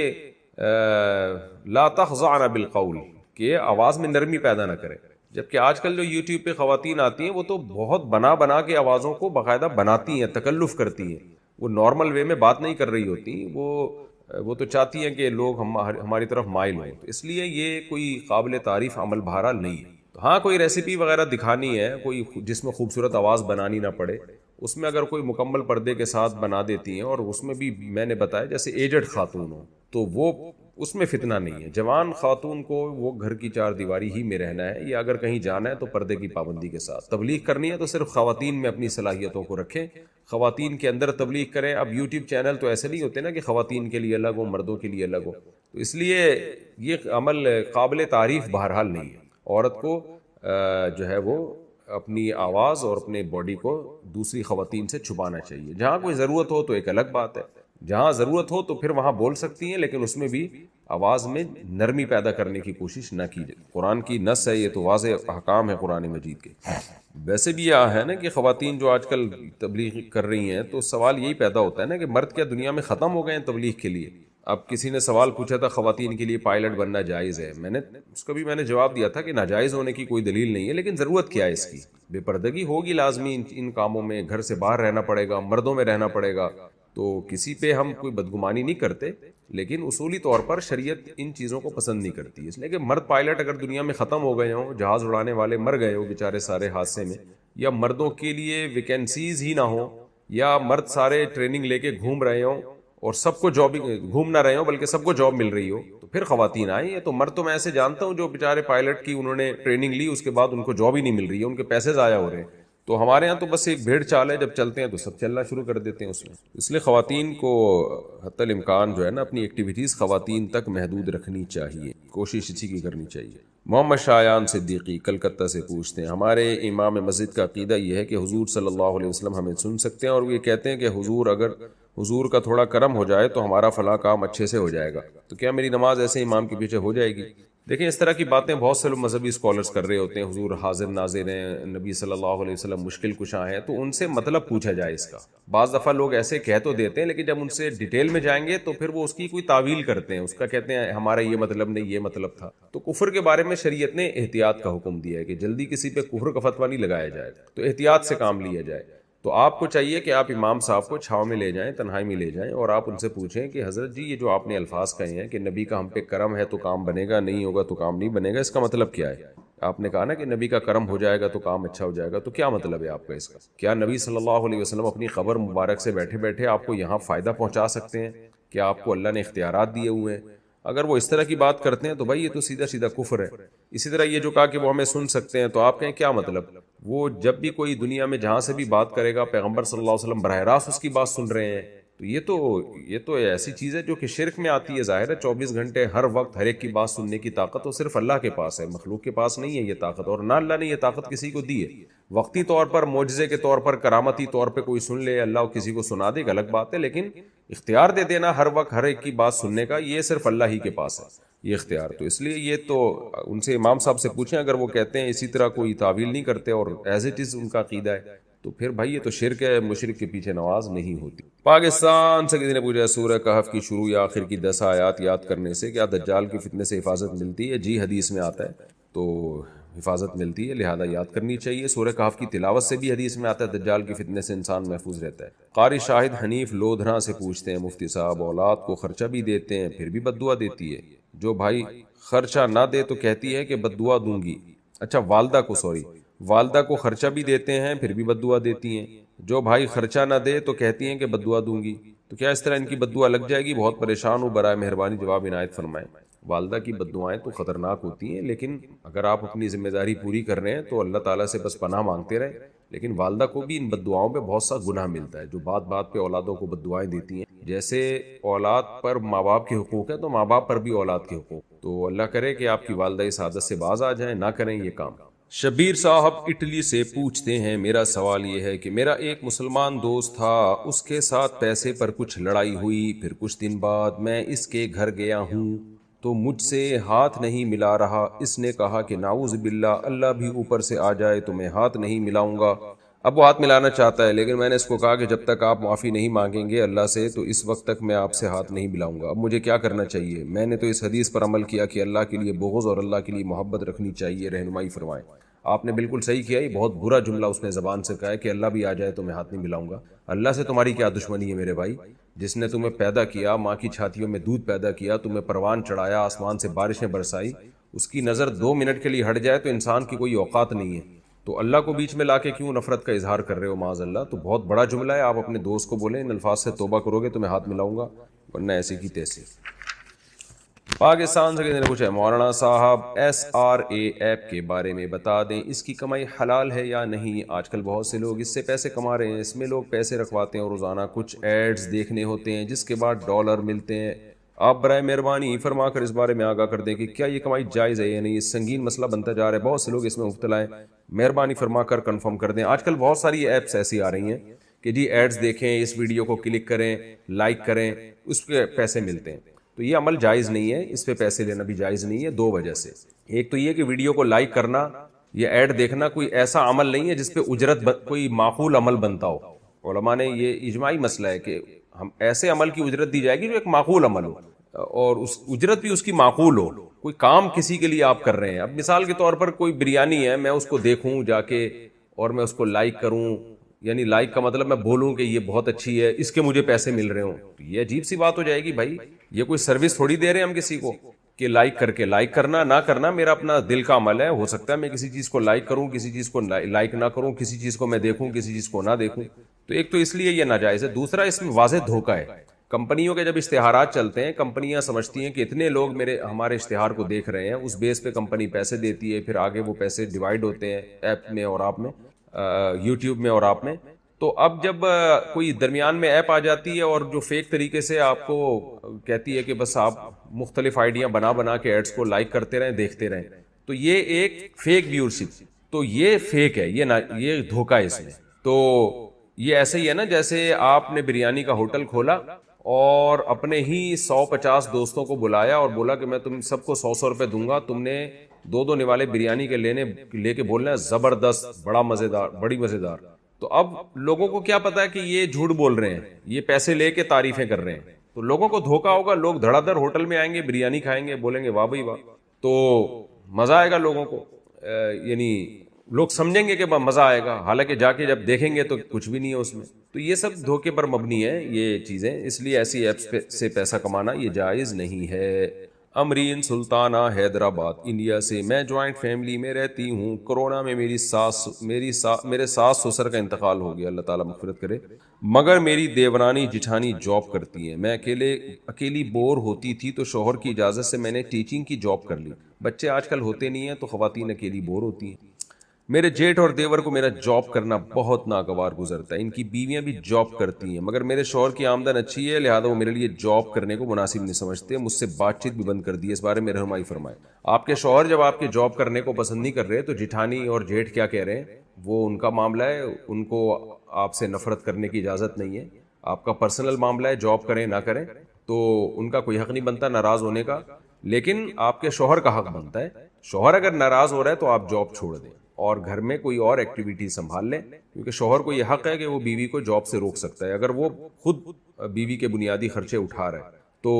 لا تخضعن بالقول، کہ آواز میں نرمی پیدا نہ کرے۔ جبکہ آج کل جو یوٹیوب پہ خواتین آتی ہیں وہ تو بہت بنا کے آوازوں کو باقاعدہ بناتی ہیں، تکلف کرتی ہیں، وہ نارمل وے میں بات نہیں کر رہی ہوتی، وہ تو چاہتی ہیں کہ لوگ ہماری طرف مائل ہوں، تو اس لیے یہ کوئی قابل تعریف عمل بہرحال نہیں ہے۔ ہاں کوئی ریسیپی وغیرہ دکھانی ہے، کوئی جس میں خوبصورت آواز بنانی نہ پڑے، اس میں اگر کوئی مکمل پردے کے ساتھ بنا دیتی ہیں، اور اس میں بھی میں نے بتایا جیسے ایجڈ خاتون ہو تو وہ اس میں فتنہ نہیں ہے۔ جوان خاتون کو وہ گھر کی چار دیواری ہی میں رہنا ہے، یا اگر کہیں جانا ہے تو پردے کی پابندی کے ساتھ۔ تبلیغ کرنی ہے تو صرف خواتین میں اپنی صلاحیتوں کو رکھیں، خواتین کے اندر تبلیغ کریں۔ اب یوٹیوب چینل تو ایسے نہیں ہوتے نا کہ خواتین کے لیے الگ ہو مردوں کے لیے الگ ہو، تو اس لیے یہ عمل قابل تعریف بہرحال نہیں ہے۔ عورت کو جو ہے وہ اپنی آواز اور اپنے باڈی کو دوسری خواتین سے چھپانا چاہیے۔ جہاں کوئی ضرورت ہو تو ایک الگ بات ہے، جہاں ضرورت ہو تو پھر وہاں بول سکتی ہیں، لیکن اس میں بھی آواز میں نرمی پیدا کرنے کی کوشش نہ کی جائے۔ قرآن کی نص ہے، یہ تو واضح احکام ہے قرآن مجید کے۔ ویسے بھی یہ ہے نا کہ خواتین جو آج کل تبلیغ کر رہی ہیں تو سوال یہی پیدا ہوتا ہے نا کہ مرد کیا دنیا میں ختم ہو گئے ہیں تبلیغ کے لیے؟ اب کسی نے سوال پوچھا تھا خواتین کے لیے پائلٹ بننا جائز ہے، اس کو بھی میں نے جواب دیا تھا کہ ناجائز ہونے کی کوئی دلیل نہیں ہے، لیکن ضرورت کیا ہے اس کی؟ بے پردگی ہوگی لازمی ان کاموں میں، گھر سے باہر رہنا پڑے گا، مردوں میں رہنا پڑے گا، تو کسی پہ ہم کوئی بدگمانی نہیں کرتے، لیکن اصولی طور پر شریعت ان چیزوں کو پسند نہیں کرتی۔ اس لیے کہ مرد پائلٹ اگر دنیا میں ختم ہو گئے ہوں، جہاز اڑانے والے مر گئے ہوں بیچارے سارے حادثے میں، یا مردوں کے لیے ویکینسیز ہی نہ ہوں، یا مرد سارے ٹریننگ لے کے گھوم رہے ہوں اور سب کو جاب، گھوم نہ رہے ہوں بلکہ سب کو جاب مل رہی ہو، تو پھر خواتین آئیں۔ یہ تو مرد تو میں ایسے جانتا ہوں جو بیچارے پائلٹ کی انہوں نے ٹریننگ لی، اس کے بعد ان کو جاب ہی نہیں مل رہی ہے، ان کے پیسے ضائع ہو رہے ہیں۔ تو ہمارے ہاں تو بس ایک بھیڑ چال ہے، جب چلتے ہیں تو سب چلنا شروع کر دیتے ہیں اس میں۔ اس لیے خواتین کو حتی الامکان جو ہے نا اپنی ایکٹیویٹیز خواتین تک محدود رکھنی چاہیے، کوشش اسی کی کرنی چاہیے۔ محمد شایان صدیقی کلکتہ سے پوچھتے ہیں، ہمارے امام مسجد کا عقیدہ یہ ہے کہ حضور صلی اللہ علیہ وسلم ہمیں سن سکتے ہیں، اور وہ یہ کہتے ہیں کہ اگر حضور کا تھوڑا کرم ہو جائے تو ہمارا فلاں کام اچھے سے ہو جائے گا، تو کیا میری نماز ایسے امام کے پیچھے ہو جائے گی؟ دیکھیں اس طرح کی باتیں بہت سے مذہبی اسکالرز کر رہے ہوتے ہیں، حضور حاضر ناظر ہیں، نبی صلی اللہ علیہ وسلم مشکل کشا ہیں، تو ان سے مطلب پوچھا جائے اس کا۔ بعض دفعہ لوگ ایسے کہہ تو دیتے ہیں، لیکن جب ان سے ڈیٹیل میں جائیں گے تو پھر وہ اس کی کوئی تعویل کرتے ہیں، اس کا کہتے ہیں ہمارا یہ مطلب نہیں، یہ مطلب تھا۔ تو کفر کے بارے میں شریعت نے احتیاط کا حکم دیا ہے کہ جلدی کسی پہ کفر کا فتویٰ نہیں لگایا جائے، تو احتیاط سے کام لیا جائے۔ تو آپ کو چاہیے کہ آپ امام صاحب کو چھاؤں میں لے جائیں، تنہائی میں لے جائیں، اور آپ ان سے پوچھیں کہ حضرت جی یہ جو آپ نے الفاظ کہے ہیں کہ نبی کا ہم پہ کرم ہے تو کام بنے گا، نہیں ہوگا تو کام نہیں بنے گا، اس کا مطلب کیا ہے؟ آپ نے کہا نا کہ نبی کا کرم ہو جائے گا تو کام اچھا ہو جائے گا، تو کیا مطلب ہے آپ کا اس کا؟ کیا نبی صلی اللہ علیہ وسلم اپنی قبر مبارک سے بیٹھے بیٹھے آپ کو یہاں فائدہ پہنچا سکتے ہیں؟ کیا آپ کو اللہ نے اختیارات دیے ہوئے ہیں؟ اگر وہ اس طرح کی بات کرتے ہیں تو بھائی یہ تو سیدھا سیدھا کفر ہے۔ اسی طرح یہ جو کہا کہ وہ ہمیں سن سکتے ہیں، تو آپ کہیں کیا مطلب؟ وہ جب بھی کوئی دنیا میں جہاں سے بھی بات کرے گا، پیغمبر صلی اللہ علیہ وسلم براہ راست اس کی بات سن رہے ہیں، تو یہ تو ایسی چیز ہے جو کہ شرک میں آتی ہے۔ ظاہر ہے 24 گھنٹے ہر وقت ہر ایک کی بات سننے کی طاقت تو صرف اللہ کے پاس ہے، مخلوق کے پاس نہیں ہے یہ طاقت، اور نہ اللہ نے یہ طاقت کسی کو دی ہے۔ وقتی طور پر، معجزے کے طور پر، کرامتی طور پہ کوئی سن لے، اللہ کسی کو سنا دے، ایک الگ بات ہے، لیکن اختیار دے دینا ہر وقت ہر ایک کی بات سننے کا، یہ صرف اللہ ہی کے پاس ہے یہ اختیار۔ تو اس لیے یہ تو ان سے امام صاحب سے پوچھیں، اگر وہ کہتے ہیں اسی طرح کوئی تعویل نہیں کرتے اور ایز اٹ از ان کا عقیدہ ہے، تو پھر بھائی یہ تو شرک ہے، مشرک کے پیچھے نماز نہیں ہوتی۔ پاکستان سے کسی نے پوچھا سورہ کہف کی شروع یا آخر کی 10 آیات یاد کرنے سے کیا دجال کی فتنے سے حفاظت ملتی ہے؟ جی حدیث میں آتا ہے، تو حفاظت ملتی ہے، لہذا یاد کرنی چاہیے۔ سورہ کہف کی تلاوت سے بھی حدیث میں آتا ہے دجال کے فتنے سے انسان محفوظ رہتا ہے۔ قاری شاہد حنیف لودھرا سے پوچھتے ہیں مفتی صاحب اولاد کو خرچہ بھی دیتے ہیں پھر بھی بد دعا دیتی ہے، جو بھائی خرچہ نہ دے تو کہتی ہے کہ بد دعا دوں گی۔ اچھا والدہ کو خرچہ بھی دیتے ہیں پھر بھی بد دعا دیتی ہیں، جو بھائی خرچہ نہ دے تو کہتی ہیں کہ بد دعا دوں گی، تو کیا اس طرح ان کی بد دعا لگ جائے گی؟ بہت پریشان ہوں، برائے مہربانی جواب عنایت فرمائیں۔ والدہ کی بد دعائیں تو خطرناک ہوتی ہیں، لیکن اگر آپ اپنی ذمہ داری پوری کر رہے ہیں تو اللہ تعالیٰ سے بس پناہ مانگتے رہیں، لیکن والدہ کو بھی ان بد دعاؤں پہ بہت سا گناہ ملتا ہے، جو بات بات پہ اولادوں کو بد دعائیں دیتی ہیں۔ جیسے اولاد پر ماں باپ کے حقوق ہے تو ماں باپ پر بھی اولاد کے حقوق، تو اللہ کرے کہ آپ کی والدہ اس عادت سے باز آ جائیں، نہ کریں یہ کام۔ شبیر صاحب اٹلی سے پوچھتے ہیں میرا سوال یہ ہے کہ میرا ایک مسلمان دوست تھا، اس کے ساتھ پیسے پر کچھ لڑائی ہوئی، پھر کچھ دن بعد میں اس کے گھر گیا ہوں تو مجھ سے ہاتھ نہیں ملا رہا، اس نے کہا کہ نعوذ باللہ اللہ بھی اوپر سے آ جائے تو میں ہاتھ نہیں ملاؤں گا۔ اب وہ ہاتھ ملانا چاہتا ہے، لیکن میں نے اس کو کہا کہ جب تک آپ معافی نہیں مانگیں گے اللہ سے تو اس وقت تک میں آپ سے ہاتھ نہیں ملاؤں گا۔ اب مجھے کیا کرنا چاہیے؟ میں نے تو اس حدیث پر عمل کیا کہ اللہ کے لیے بغض اور اللہ کے لیے محبت رکھنی چاہیے، رہنمائی فرمائیں۔ آپ نے بالکل صحیح کیا، یہ بہت برا جملہ اس نے زبان سے کہا ہے کہ اللہ بھی آ جائے تو میں ہاتھ نہیں ملاؤں گا۔ اللہ سے تمہاری کیا دشمنی ہے میرے بھائی؟ جس نے تمہیں پیدا کیا، ماں کی چھاتیوں میں دودھ پیدا کیا، تمہیں پروان چڑھایا، آسمان سے بارشیں برسائی، اس کی نظر 2 منٹ کے لیے ہٹ جائے تو انسان کی کوئی اوقات نہیں ہے، تو اللہ کو بیچ میں لا کے کیوں نفرت کا اظہار کر رہے ہو؟ معاذ اللہ، تو بہت بڑا جملہ ہے۔ آپ اپنے دوست کو بولیں ان الفاظ سے توبہ کرو گے تو میں ہاتھ ملاؤں گا، ورنہ ایسے کی تیسے۔ پاکستان سے کسی نے پوچھا مولانا صاحب SRA ایپ کے بارے میں بتا دیں، اس کی کمائی حلال ہے یا نہیں؟ آج کل بہت سے لوگ اس سے پیسے کما رہے ہیں، اس میں لوگ پیسے رکھواتے ہیں اور روزانہ کچھ ایڈز دیکھنے ہوتے ہیں جس کے بعد ڈالر ملتے ہیں۔ آپ برائے مہربانی فرما کر اس بارے میں آگاہ کر دیں کہ کیا یہ کمائی جائز ہے یا نہیں؟ یہ سنگین مسئلہ بنتا جا رہا ہے، بہت سے لوگ اس میں مبتلا ہیں، مہربانی فرما کر کنفرم کر دیں۔ آج کل بہت ساری ایپس ایسی آ رہی ہیں کہ جی ایڈز دیکھیں، اس ویڈیو کو کلک کریں، لائک کریں، اس پہ پیسے ملتے ہیں، تو یہ عمل جائز نہیں ہے، اس پہ پیسے لینا بھی جائز نہیں ہے، 2 وجہ سے۔ ایک تو یہ کہ ویڈیو کو لائک کرنا یا ایڈ دیکھنا کوئی ایسا عمل نہیں ہے جس پہ اجرت کوئی معقول عمل بنتا ہو۔ علماء نے یہ اجماعی مسئلہ ہے کہ ہم ایسے عمل کی اجرت دی جائے گی جو ایک معقول عمل ہو اور اس اجرت بھی اس کی معقول ہو، کوئی کام کسی کے لیے آپ کر رہے ہیں۔ اب مثال کے طور پر کوئی بریانی ہے، میں اس کو دیکھوں جا کے اور میں اس کو لائک کروں، یعنی لائک کا مطلب میں بولوں کہ یہ بہت اچھی ہے، اس کے مجھے پیسے مل رہے ہوں، تو یہ عجیب سی بات ہو جائے گی بھائی۔ یہ کوئی سروس تھوڑی دے رہے ہیں ہم کسی کو کہ لائک کر کے، لائک کرنا نہ کرنا میرا اپنا دل کا عمل ہے، ہو سکتا ہے میں کسی چیز کو لائک کروں، کسی چیز کو لائک نہ کروں، کسی چیز کو میں دیکھوں، کسی چیز کو نہ دیکھوں، تو ایک تو اس لیے یہ ناجائز ہے۔ دوسرا اس میں واضح دھوکہ ہے۔ کمپنیوں کے جب اشتہارات چلتے ہیں، کمپنیاں سمجھتی ہیں کہ اتنے لوگ ہمارے اشتہار کو دیکھ رہے ہیں، اس بیس پہ کمپنی پیسے دیتی ہے، پھر آگے وہ پیسے ڈیوائیڈ ہوتے ہیں ایپ میں اور آپ میں، یوٹیوب میں اور آپ میں۔ تو اب جب کوئی درمیان میں ایپ آ جاتی ہے اور جو فیک طریقے سے آپ کو کہتی ہے کہ بس آپ مختلف آئیڈیاں بنا کے ایڈز کو لائک کرتے رہیں، دیکھتے رہیں، تو یہ ایک فیک ویورشپ، تو یہ فیک ہے، یہ دھوکہ ہے اس میں۔ تو یہ ایسے ہی ہے نا جیسے آپ نے بریانی کا ہوٹل کھولا اور اپنے ہی 150 دوستوں کو بلایا اور بولا کہ میں تم سب کو 100 روپے دوں گا، تم نے 2 نوالے بریانی کے لے کے بولنا ہے زبردست، بڑا مزیدار، بڑی مزیدار۔ تو اب لوگوں کو کیا پتا ہے کہ یہ جھوٹ بول رہے ہیں، یہ پیسے لے کے تعریفیں کر رہے ہیں، تو لوگوں کو دھوکا ہوگا، لوگ دھڑا دھڑ ہوٹل میں آئیں گے، بریانی کھائیں گے، بولیں گے واہ بھائی واہ، تو مزہ آئے گا لوگوں کو، یعنی لوگ سمجھیں گے کہ مزہ آئے گا، حالانکہ جا کے جب دیکھیں گے تو کچھ بھی نہیں ہے اس میں۔ تو یہ سب دھوکے پر مبنی ہے یہ چیزیں، اس لیے ایسی ایپس سے پیسہ کمانا یہ جائز نہیں ہے۔ امرین سلطانہ حیدرآباد انڈیا سے، میں جوائنٹ فیملی میں رہتی ہوں، کورونا میں میرے ساس سسر کا انتقال ہو گیا، اللہ تعالیٰ مغفرت کرے، مگر میری دیورانی جٹھانی جاب کرتی ہیں، میں اکیلی بور ہوتی تھی تو شوہر کی اجازت سے میں نے ٹیچنگ کی جاب کر لی، بچے آج کل ہوتے نہیں ہیں تو خواتین اکیلی بور ہوتی ہیں، میرے جیٹھ اور دیور کو میرا جاب کرنا بہت ناگوار گزرتا ہے، ان کی بیویاں بھی جاب کرتی ہیں مگر میرے شوہر کی آمدن اچھی ہے، لہذا وہ میرے لیے جاب کرنے کو مناسب نہیں سمجھتے، مجھ سے بات چیت بھی بند کر دی ہے، اس بارے میں رہنمائی فرمائے۔ آپ کے شوہر جب آپ کے جاب کرنے کو پسند نہیں کر رہے تو جٹھانی اور جیٹھ کیا کہہ رہے ہیں، وہ ان کا معاملہ ہے، ان کو آپ سے نفرت کرنے کی اجازت نہیں ہے، آپ کا پرسنل معاملہ ہے، جاب کریں نہ کریں تو ان کا کوئی حق نہیں بنتا ناراض ہونے کا، لیکن آپ کے شوہر کا حق بنتا ہے، شوہر اگر ناراض ہو رہا ہے تو آپ جاب چھوڑ دیں اور گھر میں کوئی اور ایکٹیویٹی سنبھال لیں، کیونکہ شوہر کو یہ حق ہے کہ وہ بیوی کو جاب سے روک سکتا ہے اگر وہ خود بیوی کے بنیادی خرچے اٹھا رہا ہے، تو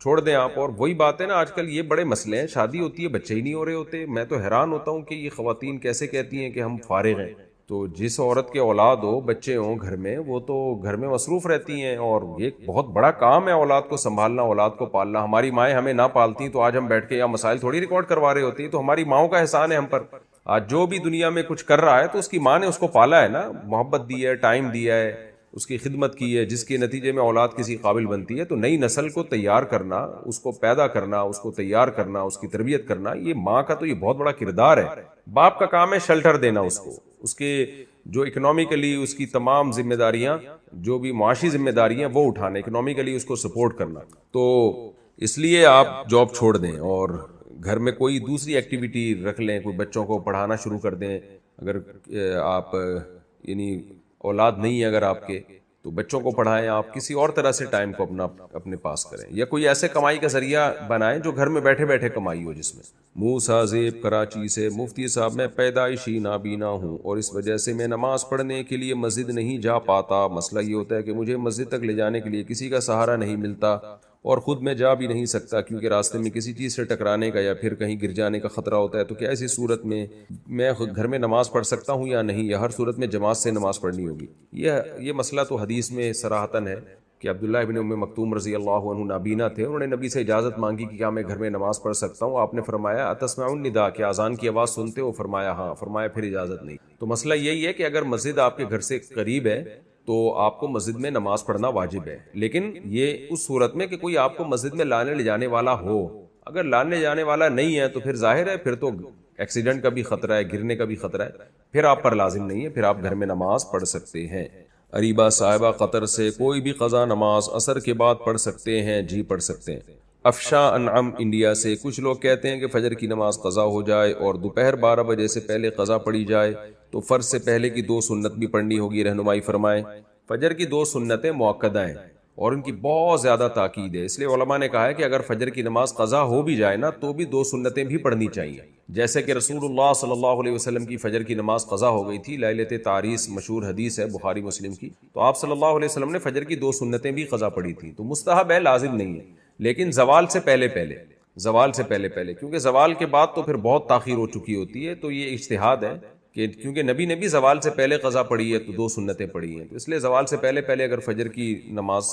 چھوڑ دیں آپ. اور وہی بات ہے نا, آج کل یہ بڑے مسئلے ہیں, شادی ہوتی ہے بچے ہی نہیں ہو رہے ہوتے. میں تو حیران ہوتا ہوں کہ یہ خواتین کیسے کہتی ہیں کہ ہم فارغ ہیں. تو جس عورت کے اولاد ہو, بچے ہوں گھر میں, وہ تو گھر میں مصروف رہتی ہیں, اور یہ بہت بڑا کام ہے اولاد کو سنبھالنا, اولاد کو پالنا. ہماری مائیں ہمیں نہ پالتی تو آج ہم بیٹھ کے یا مسائل تھوڑی ریکارڈ کروا رہے ہوتے ہیں. تو ہماری ماؤں کا احسان ہے ہم پر. آج جو بھی دنیا میں کچھ کر رہا ہے تو اس کی ماں نے اس کو پالا ہے نا, محبت دی ہے, ٹائم دیا ہے, اس کی خدمت کی ہے, جس کے نتیجے میں اولاد کسی قابل بنتی ہے. تو نئی نسل کو تیار کرنا, اس کو پیدا کرنا, اس کو تیار کرنا, اس کی تربیت کرنا, یہ ماں کا تو یہ بہت بڑا کردار ہے. باپ کا کام ہے شیلٹر دینا اس کو, اس کے جو اکنومیکلی اس کی تمام ذمہ داریاں, جو بھی معاشی ذمہ داریاں وہ اٹھانا, اکنومیکلی اس کو سپورٹ کرنا. تو اس لیے آپ جاب چھوڑ دیں اور گھر میں کوئی دوسری ایکٹیویٹی رکھ لیں, کوئی بچوں کو پڑھانا شروع کر دیں. اگر آپ یعنی اولاد نہیں ہے اگر آپ کے, تو بچوں کو پڑھائیں, آپ کسی اور طرح سے ٹائم کو اپنے پاس کریں, یا کوئی ایسے کمائی کا ذریعہ بنائیں جو گھر میں بیٹھے بیٹھے کمائی ہو. جس میں موسیٰ زیب کراچی سے: مفتی صاحب میں پیدائشی نابینا ہوں اور اس وجہ سے میں نماز پڑھنے کے لیے مسجد نہیں جا پاتا. مسئلہ یہ ہوتا ہے کہ مجھے مسجد تک لے جانے کے لیے کسی کا سہارا نہیں ملتا اور خود میں جا بھی نہیں سکتا کیونکہ راستے میں کسی چیز سے ٹکرانے کا یا پھر کہیں گر جانے کا خطرہ ہوتا ہے. تو کیا ایسی صورت میں میں گھر میں نماز پڑھ سکتا ہوں یا نہیں, یا ہر صورت میں جماعت سے نماز پڑھنی ہوگی؟ یہ مسئلہ تو حدیث میں صراحتاً ہے کہ عبداللہ ابن ام مکتوم رضی اللہ عنہ نابینا تھے, انہوں نے نبی سے اجازت مانگی کہ کیا میں گھر میں نماز پڑھ سکتا ہوں. آپ نے فرمایا اتسمعون النداء, کہ اذان کی آواز سنتے ہو؟ فرمایا ہاں. فرمایا پھر اجازت نہیں. تو مسئلہ یہی ہے کہ اگر مسجد آپ کے گھر سے قریب ہے تو آپ کو مسجد میں نماز پڑھنا واجب ہے, لیکن یہ اس صورت میں کہ کوئی آپ کو مسجد میں لانے لے جانے والا ہو. اگر لانے جانے والا نہیں ہے تو پھر ظاہر ہے پھر تو ایکسیڈنٹ کا بھی خطرہ ہے, گرنے کا بھی خطرہ ہے, پھر آپ پر لازم نہیں ہے, پھر آپ گھر میں نماز پڑھ سکتے ہیں. اریبہ صاحبہ قطر سے: کوئی بھی قضا نماز عصر کے بعد پڑھ سکتے ہیں؟ جی پڑھ سکتے ہیں. افشاں انعم انڈیا سے: کچھ لوگ کہتے ہیں کہ فجر کی نماز قضا ہو جائے اور دوپہر 12 بجے سے پہلے قضا پڑھی جائے تو فرض سے پہلے کی 2 سنت بھی پڑھنی ہوگی, رہنمائی فرمائیں. فجر کی 2 سنتیں مؤکدہ ہیں اور ان کی بہت زیادہ تاکید ہے, اس لیے علماء نے کہا ہے کہ اگر فجر کی نماز قضا ہو بھی جائے نا تو بھی 2 سنتیں بھی پڑھنی چاہیے. جیسے کہ رسول اللہ صلی اللہ علیہ وسلم کی فجر کی نماز قضا ہو گئی تھی, لیلۃ تعریس مشہور حدیث ہے بخاری مسلم کی, تو آپ صلی اللہ علیہ وسلم نے فجر کی 2 سنتیں بھی قضا پڑھی تھی. تو مستحب ہے, لازم نہیں ہے, لیکن زوال سے پہلے پہلے, کیونکہ زوال کے بعد تو پھر بہت تاخیر ہو چکی ہوتی ہے. تو یہ اجتہاد ہے کہ کیونکہ نبی نے بھی زوال سے پہلے قضا پڑھی ہے تو 2 سنتیں پڑھی ہیں, تو اس لیے زوال سے پہلے اگر فجر کی نماز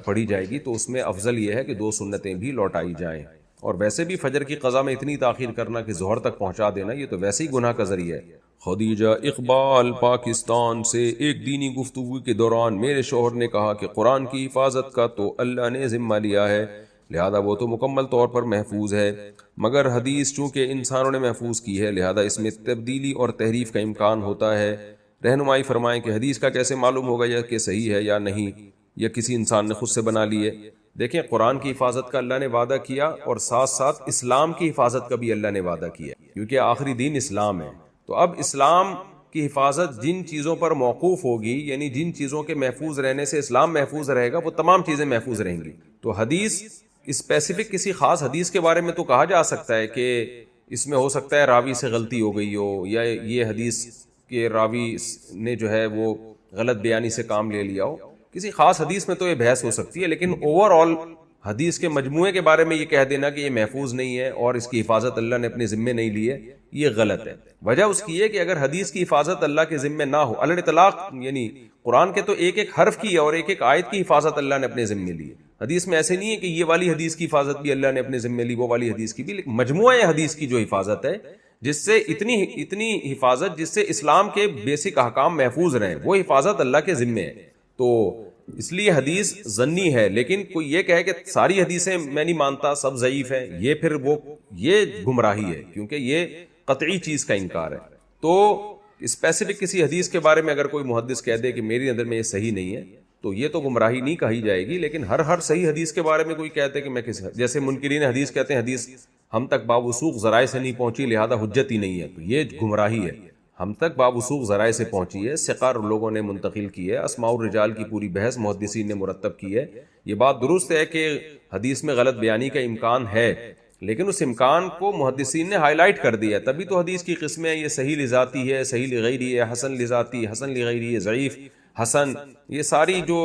پڑھی جائے گی تو اس میں افضل یہ ہے کہ 2 سنتیں بھی لوٹائی جائیں. اور ویسے بھی فجر کی قضا میں اتنی تاخیر کرنا کہ ظہر تک پہنچا دینا, یہ تو ویسے ہی گناہ کا ذریعہ ہے. خدیجہ اقبال پاکستان سے: ایک دینی گفتگو کے دوران میرے شوہر نے کہا کہ قرآن کی حفاظت کا تو اللہ نے ذمہ لیا ہے, لہذا وہ تو مکمل طور پر محفوظ ہے, مگر حدیث چونکہ انسانوں نے محفوظ کی ہے لہذا اس میں تبدیلی اور تحریف کا امکان ہوتا ہے. رہنمائی فرمائیں کہ حدیث کا کیسے معلوم ہوگا یا کہ صحیح ہے یا نہیں, یا کسی انسان نے خود سے بنا لی ہے. دیکھیں, قرآن کی حفاظت کا اللہ نے وعدہ کیا اور ساتھ ساتھ اسلام کی حفاظت کا بھی اللہ نے وعدہ کیا, کیونکہ آخری دین اسلام ہے. تو اب اسلام کی حفاظت جن چیزوں پر موقوف ہوگی, یعنی جن چیزوں کے محفوظ رہنے سے اسلام محفوظ رہے گا, وہ تمام چیزیں محفوظ رہیں گی. تو حدیث اسپیسیفک کسی خاص حدیث کے بارے میں تو کہا جا سکتا ہے کہ اس میں ہو سکتا ہے راوی سے غلطی ہو گئی ہو, یا یہ حدیث کے راوی نے جو ہے وہ غلط بیانی سے کام لے لیا ہو. کسی خاص حدیث میں تو یہ بحث ہو سکتی ہے, لیکن اوور آل حدیث کے مجموعے کے بارے میں یہ کہہ دینا کہ یہ محفوظ نہیں ہے اور اس کی حفاظت اللہ نے اپنے ذمے نہیں لی ہے, یہ غلط ہے. وجہ اس کی ہے کہ اگر حدیث کی حفاظت اللہ کے ذمے نہ ہو, علی الاطلاق یعنی قرآن کے تو ایک حرف کی اور ایک آیت کی حفاظت اللہ نے اپنے ذمے لی ہے. حدیث میں ایسے نہیں ہے کہ یہ والی حدیث کی حفاظت بھی اللہ نے اپنے ذمے لی, وہ والی حدیث کی بھی, لیکن مجموعہ حدیث کی جو حفاظت ہے, جس سے اتنی حفاظت جس سے اسلام کے بیسک احکام محفوظ رہیں, وہ حفاظت اللہ کے ذمے ہے. تو اس لیے حدیث ظنی ہے, لیکن کوئی یہ کہے کہ ساری حدیثیں میں نہیں مانتا, سب ضعیف ہیں, یہ پھر یہ گمراہی ہے, کیونکہ یہ قطعی چیز کا انکار ہے. تو اسپیسیفک کسی حدیث کے بارے میں اگر کوئی محدث کہہ دے کہ میری نظر میں یہ صحیح نہیں ہے, تو یہ تو گمراہی نہیں کہی جائے گی. لیکن ہر صحیح حدیث کے بارے میں کوئی کہتے کہ میں جیسے منکرین حدیث کہتے ہیں حدیث ہم تک باوثوق ذرائع سے نہیں پہنچی لہذا حجت ہی نہیں ہے, تو یہ گمراہی ہے. ہم تک باوثوق ذرائع سے پہنچی ہے, ثقار لوگوں نے منتقل کی ہے, اسماء الرجال کی پوری بحث محدثین نے مرتب کی ہے. یہ بات درست ہے کہ حدیث میں غلط بیانی کا امکان ہے, لیکن اس امکان کو محدثین نے ہائی لائٹ کر دیا, تبھی تو حدیث کی قسمیں یہ صحیح لذاتی ہے, صحیح لغیری ہے, حسن لذاتی, حسن لغیری ہے, ضعیف, حسن, یہ ساری جو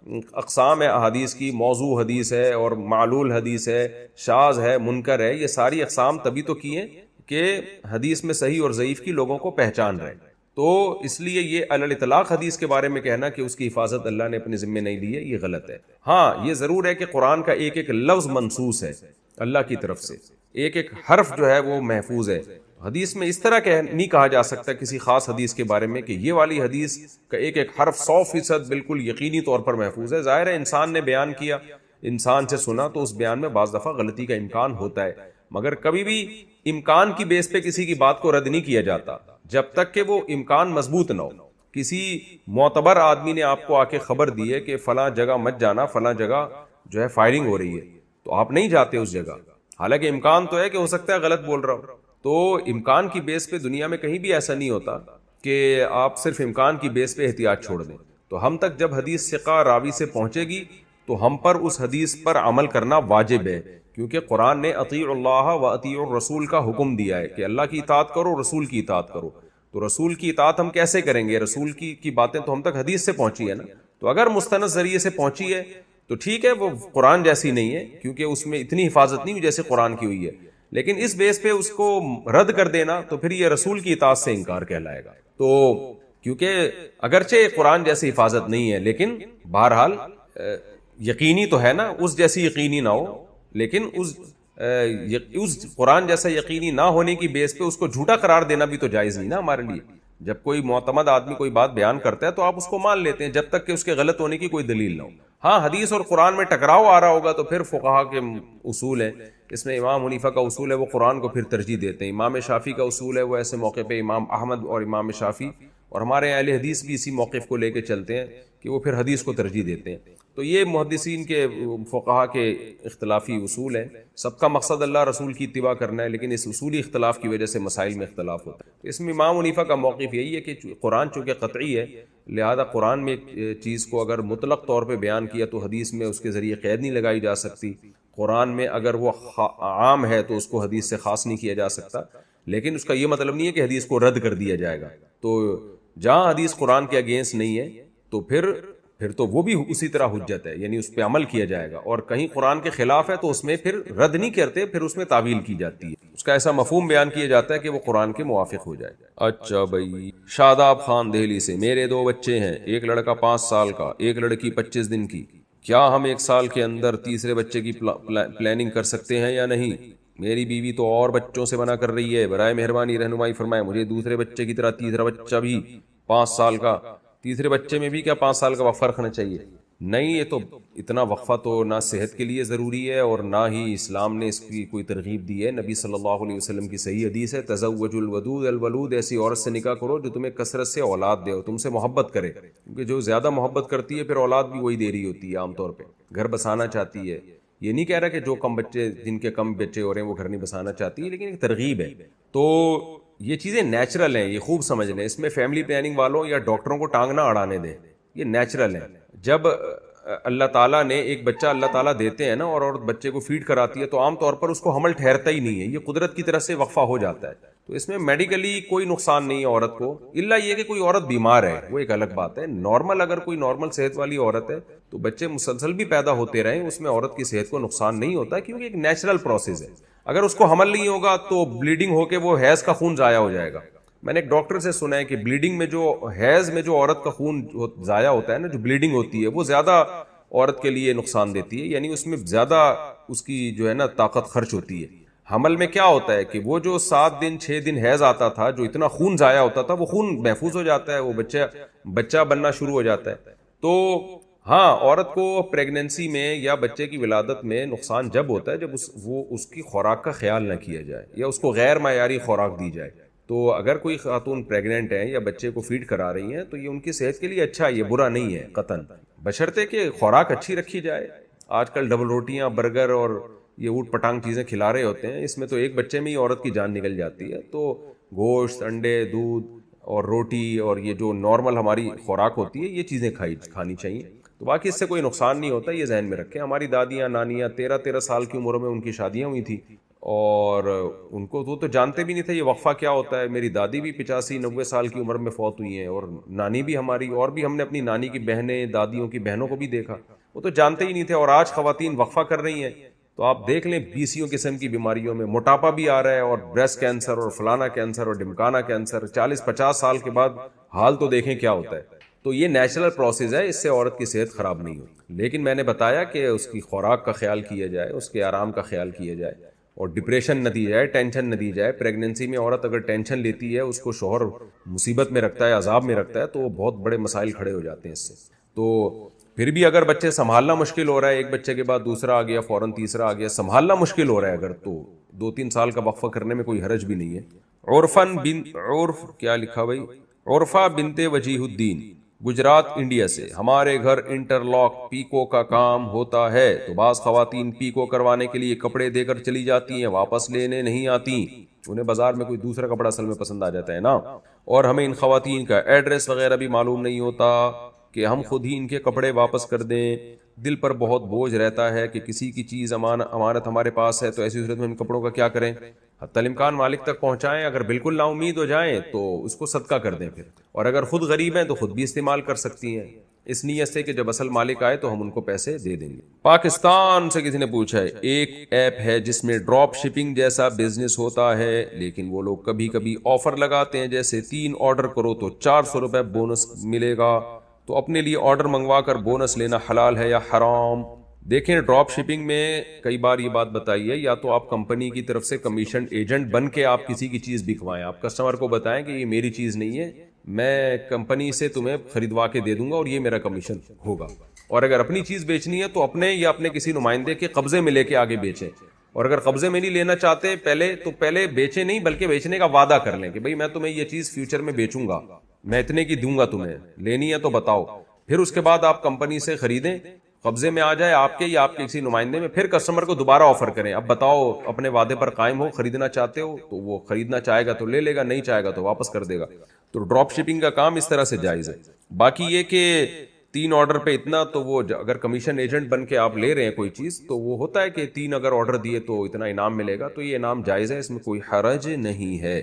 اقسام ہے احادیث کی، موضوع حدیث ہے اور معلول حدیث ہے، شاذ ہے، منکر ہے، یہ ساری اقسام تبھی تو کی ہیں کہ حدیث میں صحیح اور ضعیف کی لوگوں کو پہچان رہے. تو اس لیے یہ علی الاطلاق حدیث کے بارے میں کہنا کہ اس کی حفاظت اللہ نے اپنے ذمے نہیں لی ہے، یہ غلط ہے. ہاں یہ ضرور ہے کہ قرآن کا ایک ایک لفظ منصوص ہے اللہ کی طرف سے، ایک ایک حرف جو ہے وہ محفوظ ہے. حدیث میں اس طرح نہیں کہا جا سکتا کسی خاص حدیث کے بارے میں کہ یہ والی حدیث کا ایک ایک حرف 100% بالکل یقینی طور پر محفوظ ہے. ظاہر ہے انسان نے بیان کیا، انسان سے سنا، تو اس بیان میں بعض دفعہ غلطی کا امکان ہوتا ہے، مگر کبھی بھی امکان کی بیس پہ کسی کی بات کو رد نہیں کیا جاتا جب تک کہ وہ امکان مضبوط نہ ہو. کسی معتبر آدمی نے آپ کو آ کے خبر دی ہے کہ فلاں جگہ مت جانا، فلاں جگہ جو ہے فائرنگ ہو رہی ہے، تو آپ نہیں جاتے اس جگہ، حالانکہ امکان تو ہے کہ ہو سکتا ہے غلط بول رہا ہو. تو امکان کی بیس پہ دنیا میں کہیں بھی ایسا نہیں ہوتا کہ آپ صرف امکان کی بیس پہ احتیاط چھوڑ دیں. تو ہم تک جب حدیث ثقہ راوی سے پہنچے گی تو ہم پر اس حدیث پر عمل کرنا واجب ہے، کیونکہ قرآن نے اطیعوا اللہ و اطیعوا الرسول کا حکم دیا ہے کہ اللہ کی اطاعت کرو، رسول کی اطاعت کرو. تو رسول کی اطاعت ہم کیسے کریں گے؟ رسول کی باتیں تو ہم تک حدیث سے پہنچی ہے نا. تو اگر مستند ذریعے سے پہنچی ہے تو ٹھیک ہے، وہ قرآن جیسی نہیں ہے کیونکہ اس میں اتنی حفاظت نہیں ہوئی جیسے قرآن کی ہوئی ہے، لیکن اس بیس پہ اس کو رد کر دینا تو پھر یہ رسول کی اطاعت سے انکار کہلائے گا. تو کیونکہ اگرچہ قرآن جیسی حفاظت نہیں ہے لیکن بہرحال یقینی تو ہے نا، اس جیسی یقینی نہ ہو، لیکن اس قرآن جیسا یقینی نہ ہونے کی بیس پہ اس کو جھوٹا قرار دینا بھی تو جائز نہیں نا ہمارے لیے. جب کوئی معتمد آدمی کوئی بات بیان کرتا ہے تو آپ اس کو مان لیتے ہیں جب تک کہ اس کے غلط ہونے کی کوئی دلیل نہ ہو. ہاں حدیث اور قرآن میں ٹکراؤ آ رہا ہوگا تو پھر فقہا کے اصول ہیں، اس میں امام حنیفہ کا اصول ہے وہ قرآن کو پھر ترجیح دیتے ہیں، امام شافعی کا اصول ہے وہ ایسے موقع پہ امام احمد اور امام شافعی اور ہمارے اہل حدیث بھی اسی موقف کو لے کے چلتے ہیں کہ وہ پھر حدیث کو ترجیح دیتے ہیں. تو یہ محدثین کے فقہا کے اختلافی اصول ہیں. سب کا مقصد اللہ رسول کی اتباع کرنا ہے، لیکن اس اصولی اختلاف کی وجہ سے مسائل میں اختلاف ہوتا ہے. تو اس میں امام حنیفہ کا موقف یہی ہے کہ قرآن چونکہ قطعی ہے، لہذا قرآن میں ایک چیز کو اگر مطلق طور پہ بیان کیا تو حدیث میں اس کے ذریعے قید نہیں لگائی جا سکتی. قرآن میں اگر وہ عام ہے تو اس کو حدیث سے خاص نہیں کیا جا سکتا، لیکن اس کا یہ مطلب نہیں ہے کہ حدیث کو رد کر دیا جائے گا. تو جہاں حدیث قرآن کے اگینسٹ نہیں ہے تو پھر تو وہ بھی اسی طرح حجت ہے، یعنی اس پہ عمل کیا جائے گا. اور کہیں قرآن کے خلاف ہے تو اس میں پھر رد نہیں کرتے، پھر اس میں تعویل کی جاتی ہے، اس کا ایسا مفہوم بیان کیا جاتا ہے کہ وہ قرآن کے موافق ہو جائے. اچھا بھائی، شاداب خان دہلی سے، میرے 2 بچے ہیں، ایک لڑکا 5 سال کا، ایک لڑکی 25 دن کی. کیا ہم 1 سال کے اندر تیسرے بچے کی پلاننگ کر سکتے ہیں یا نہیں؟ میری بیوی تو اور بچوں سے منع کر رہی ہے، برائے مہربانی رہنمائی فرمائے. مجھے دوسرے بچے کی طرح تیسرا بچہ بھی 5 سال کا، تیسرے بچے میں بھی کیا 5 سال کا فرق نہ چاہیے؟ نہیں، یہ تو اتنا وقفہ تو نہ صحت کے لیے ضروری ہے اور نہ ہی اسلام نے اس کی کوئی ترغیب دی ہے. نبی صلی اللہ علیہ وسلم کی صحیح حدیث ہے، تزوجوا الودود الولود، ایسی عورت سے نکاح کرو جو تمہیں کثرت سے اولاد دے اور تم سے محبت کرے، کیونکہ جو زیادہ محبت کرتی ہے پھر اولاد بھی وہی دے رہی ہوتی ہے، عام طور پہ گھر بسانا چاہتی ہے. یہ نہیں کہہ رہا کہ جو کم بچے، جن کے کم بچے ہو رہے ہیں وہ گھر نہیں بسانا چاہتی ہے، لیکن ایک ترغیب ہے. تو یہ چیزیں نیچرل ہیں، یہ خوب سمجھ لیں. اس میں فیملی پلاننگ والوں یا ڈاکٹروں کو ٹانگ نہ اڑانے دیں، یہ نیچرل ہے. جب اللہ تعالیٰ نے ایک بچہ اللہ تعالیٰ دیتے ہیں نا اور عورت بچے کو فیڈ کراتی ہے تو عام طور پر اس کو حمل ٹھہرتا ہی نہیں ہے، یہ قدرت کی طرف سے وقفہ ہو جاتا ہے. تو اس میں میڈیکلی کوئی نقصان نہیں ہے عورت کو، الا یہ کہ کوئی عورت بیمار ہے، وہ ایک الگ بات ہے. نارمل اگر کوئی نارمل صحت والی عورت ہے تو بچے مسلسل بھی پیدا ہوتے رہیں، اس میں عورت کی صحت کو نقصان نہیں ہوتا، کیونکہ ایک نیچرل پروسیس ہے. اگر اس کو حمل نہیں ہوگا تو بلیڈنگ ہو کے وہ حیض کا خون ضائع ہو جائے گا. میں نے ایک ڈاکٹر سے سنا ہے کہ بلیڈنگ میں جو حیض میں جو عورت کا خون ضائع ہوتا ہے نا، جو بلیڈنگ ہوتی ہے، وہ زیادہ عورت کے لیے نقصان دیتی ہے، یعنی اس میں زیادہ اس کی جو ہے نا طاقت خرچ ہوتی ہے. حمل میں کیا ہوتا ہے کہ وہ جو 7 دن 6 دن حیض آتا تھا، جو اتنا خون ضائع ہوتا تھا، وہ خون محفوظ ہو جاتا ہے، وہ بچہ بننا شروع ہو جاتا ہے. تو ہاں، عورت کو پریگننسی میں یا بچے کی ولادت میں نقصان جب ہوتا ہے جب وہ اس کی خوراک کا خیال نہ کیا جائے یا اس کو غیر معیاری خوراک دی جائے. تو اگر کوئی خاتون پریگننٹ ہیں یا بچے کو فیڈ کرا رہی ہیں تو یہ ان کی صحت کے لیے اچھا ہے، یہ برا نہیں ہے قطعاً، بشرطے کہ خوراک اچھی رکھی جائے. آج کل ڈبل روٹیاں، برگر اور یہ اوٹ پٹانگ چیزیں کھلا رہے ہوتے ہیں، اس میں تو ایک بچے میں ہی عورت کی جان نکل جاتی ہے. تو گوشت، انڈے، دودھ اور روٹی اور یہ جو نارمل ہماری خوراک ہوتی ہے، یہ چیزیں کھانی چاہیے. تو باقی اس سے کوئی نقصان نہیں ہوتا، یہ ذہن میں رکھیں. ہماری دادیاں، نانیاں 13 سال کی عمر میں ان کی شادیاں ہوئی تھیں اور ان کو وہ تو جانتے بھی نہیں تھے یہ وقفہ کیا ہوتا ہے. میری دادی بھی 85-90 سال کی عمر میں فوت ہوئی ہیں, اور نانی بھی ہماری, اور بھی ہم نے اپنی نانی کی بہنیں, دادیوں کی بہنوں کو بھی دیکھا, وہ تو جانتے ہی نہیں تھے. اور آج خواتین وقفہ کر رہی ہیں تو آپ دیکھ لیں 20 قسم کی بیماریوں میں موٹاپا بھی آ رہا ہے, اور بریسٹ کینسر اور فلانا کینسر اور ڈمکانا کینسر. 40-50 سال کے بعد حال تو دیکھیں کیا ہوتا ہے. تو یہ نیچرل پروسیس ہے, اس سے عورت کی صحت خراب نہیں ہوتی. لیکن میں نے بتایا کہ اس کی خوراک کا خیال کیا جائے, اس کے آرام کا خیال کیا جائے, اور ڈپریشن نہ دی جائے, ٹینشن نہ دی جائے. پریگننسی میں عورت اگر ٹینشن لیتی ہے, اس کو شوہر مصیبت میں رکھتا ہے, عذاب میں رکھتا ہے, تو وہ بہت بڑے مسائل کھڑے ہو جاتے ہیں اس سے. تو پھر بھی اگر بچے سنبھالنا مشکل ہو رہا ہے, ایک بچے کے بعد دوسرا آ گیا, فوراً تیسرا آ گیا, سنبھالنا مشکل ہو رہا ہے اگر, تو 2-3 سال کا وقفہ کرنے میں کوئی حرج بھی نہیں ہے. عرف کیا لکھا بھائی, عرفہ بنت وجیہ الدین, گجرات انڈیا سے. ہمارے گھر انٹرلاک پیکو کا کام ہوتا ہے, تو بعض خواتین پیکو کروانے کے لیے کپڑے دے کر چلی جاتی ہیں, واپس لینے نہیں آتی. انہیں بازار میں کوئی دوسرا کپڑا اصل میں پسند آ جاتا ہے نا, اور ہمیں ان خواتین کا ایڈریس وغیرہ بھی معلوم نہیں ہوتا کہ ہم خود ہی ان کے کپڑے واپس کر دیں. دل پر بہت بوجھ رہتا ہے کہ کسی کی چیز امانت ہمارے پاس ہے, تو ایسی صورت میں ان کپڑوں کا کیا کریں؟ حتی الامکان مالک تک پہنچائیں. اگر بالکل نا امید ہو جائیں تو اس کو صدقہ کر دیں پھر, اور اگر خود غریب ہیں تو خود بھی استعمال کر سکتی ہیں, اس نیت سے کہ جب اصل مالک آئے تو ہم ان کو پیسے دے دیں گے. پاکستان سے کسی نے پوچھا ہے, ایک ایپ ہے جس میں ڈراپ شپنگ جیسا بزنس ہوتا ہے, لیکن وہ لوگ کبھی کبھی آفر لگاتے ہیں, جیسے 3 آرڈر کرو تو 400 روپے بونس ملے گا. تو اپنے لیے آرڈر منگوا کر بونس لینا حلال ہے یا حرام؟ دیکھیں, ڈراپ شپنگ میں کئی بار یہ بات بتائی ہے, یا تو آپ کمپنی کی طرف سے کمیشن ایجنٹ بن کے آپ کسی کی چیز بکوائیں. آپ کسٹمر کو بتائیں کہ یہ میری چیز نہیں ہے, میں کمپنی سے تمہیں خریدوا کے دے دوں گا اور یہ میرا کمیشن ہوگا. اور اگر اپنی چیز بیچنی ہے تو اپنے یا اپنے کسی نمائندے کے قبضے میں لے کے آگے بیچیں. اور اگر قبضے میں نہیں لینا چاہتے پہلے بیچیں نہیں, بلکہ بیچنے کا وعدہ کر لیں کہ بھئی میں تمہیں یہ چیز فیوچر میں بیچوں گا, میں اتنے کی دوں گا, تمہیں لینی ہے تو بتاؤ. پھر اس کے بعد آپ کمپنی سے خریدیں, قبضے میں آ جائے آپ کے یا آپ کے کسی نمائندے میں, پھر کسٹمر کو دوبارہ آفر کریں. اب بتاؤ, اپنے وعدے پر قائم ہو, خریدنا چاہتے ہو تو وہ خریدنا چاہے گا تو لے لے گا, نہیں چاہے گا تو واپس کر دے گا. تو ڈراپ شپنگ کا کام اس طرح سے جائز ہے. باقی یہ کہ 3 آرڈر پہ اتنا, تو وہ اگر کمیشن ایجنٹ بن کے آپ لے رہے ہیں کوئی چیز, تو وہ ہوتا ہے کہ 3 اگر آرڈر دیے تو اتنا انعام ملے گا, تو یہ انعام جائز ہے, اس میں کوئی حرج نہیں ہے.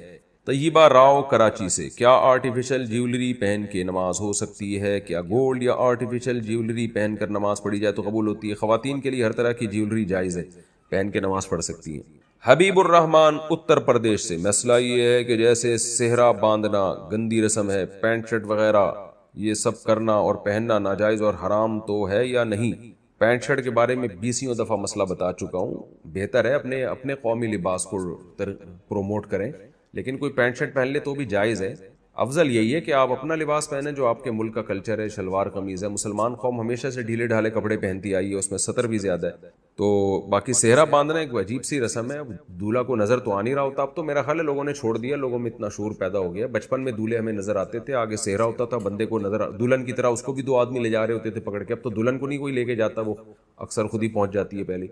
طیبہ راؤ کراچی سے, کیا آرٹیفیشل جیولری پہن کے نماز ہو سکتی ہے؟ کیا گولڈ یا آرٹیفیشل جیولری پہن کر نماز پڑھی جائے تو قبول ہوتی ہے؟ خواتین کے لیے ہر طرح کی جیولری جائز ہے, پہن کے نماز پڑھ سکتی ہیں. حبیب الرحمان اتر پردیش سے, مسئلہ یہ ہے کہ جیسے صحرا باندھنا گندی رسم ہے, پینٹ شرٹ وغیرہ یہ سب کرنا اور پہننا ناجائز اور حرام تو ہے یا نہیں؟ پینٹ شرٹ کے بارے میں 20 دفعہ مسئلہ بتا چکا ہوں. بہتر ہے اپنے قومی لباس کو پروموٹ کریں, لیکن کوئی پینٹ شرٹ پہن لے تو بھی جائز ہے. افضل یہی ہے کہ آپ اپنا لباس پہنیں جو آپ کے ملک کا کلچر ہے, شلوار قمیض ہے. مسلمان قوم ہمیشہ سے ڈھیلے ڈھالے کپڑے پہنتی آئی ہے, اس میں سطر بھی زیادہ ہے. تو باقی صحرا باندھنا ایک عجیب سی رسم ہے. دولہا کو نظر تو آ نہیں رہا ہوتا, اب تو میرا خیال ہے لوگوں نے چھوڑ دیا, لوگوں میں اتنا شعور پیدا ہو گیا. بچپن میں دولہے ہمیں نظر آتے تھے, آگے صحرا ہوتا تھا, بندے کو نظر, دلہن کی طرح اس کو بھی 2 آدمی لے جا رہے ہوتے تھے پکڑ کے. اب تو دلہن کو نہیں کوئی لے کے جاتا, وہ اکثر خود ہی پہنچ جاتی ہے پہلے,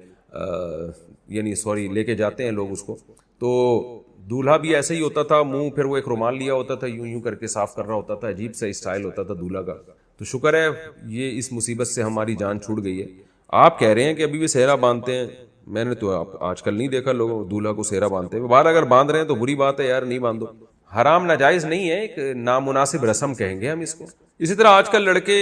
یعنی سوری لے کے جاتے ہیں لوگ اس کو. تو دولہا بھی ایسے ہی ہوتا تھا, منہ پھر وہ ایک رومال لیا ہوتا تھا, یوں کر کے صاف کر رہا ہوتا تھا, عجیب سا اسٹائل ہوتا تھا دولہا کا. تو شکر ہے یہ اس مصیبت سے ہماری جان چھوٹ گئی ہے. آپ کہہ رہے ہیں کہ ابھی بھی صحرا باندھتے ہیں, میں نے تو آج کل نہیں دیکھا لوگوں دولہا کو صحرا باندھتے ہیں. باہر اگر باندھ رہے ہیں تو بری بات ہے یار, نہیں باندھو. حرام ناجائز نہیں ہے, ایک نامناسب رسم کہیں گے ہم اس کو. اسی طرح آج کل لڑکے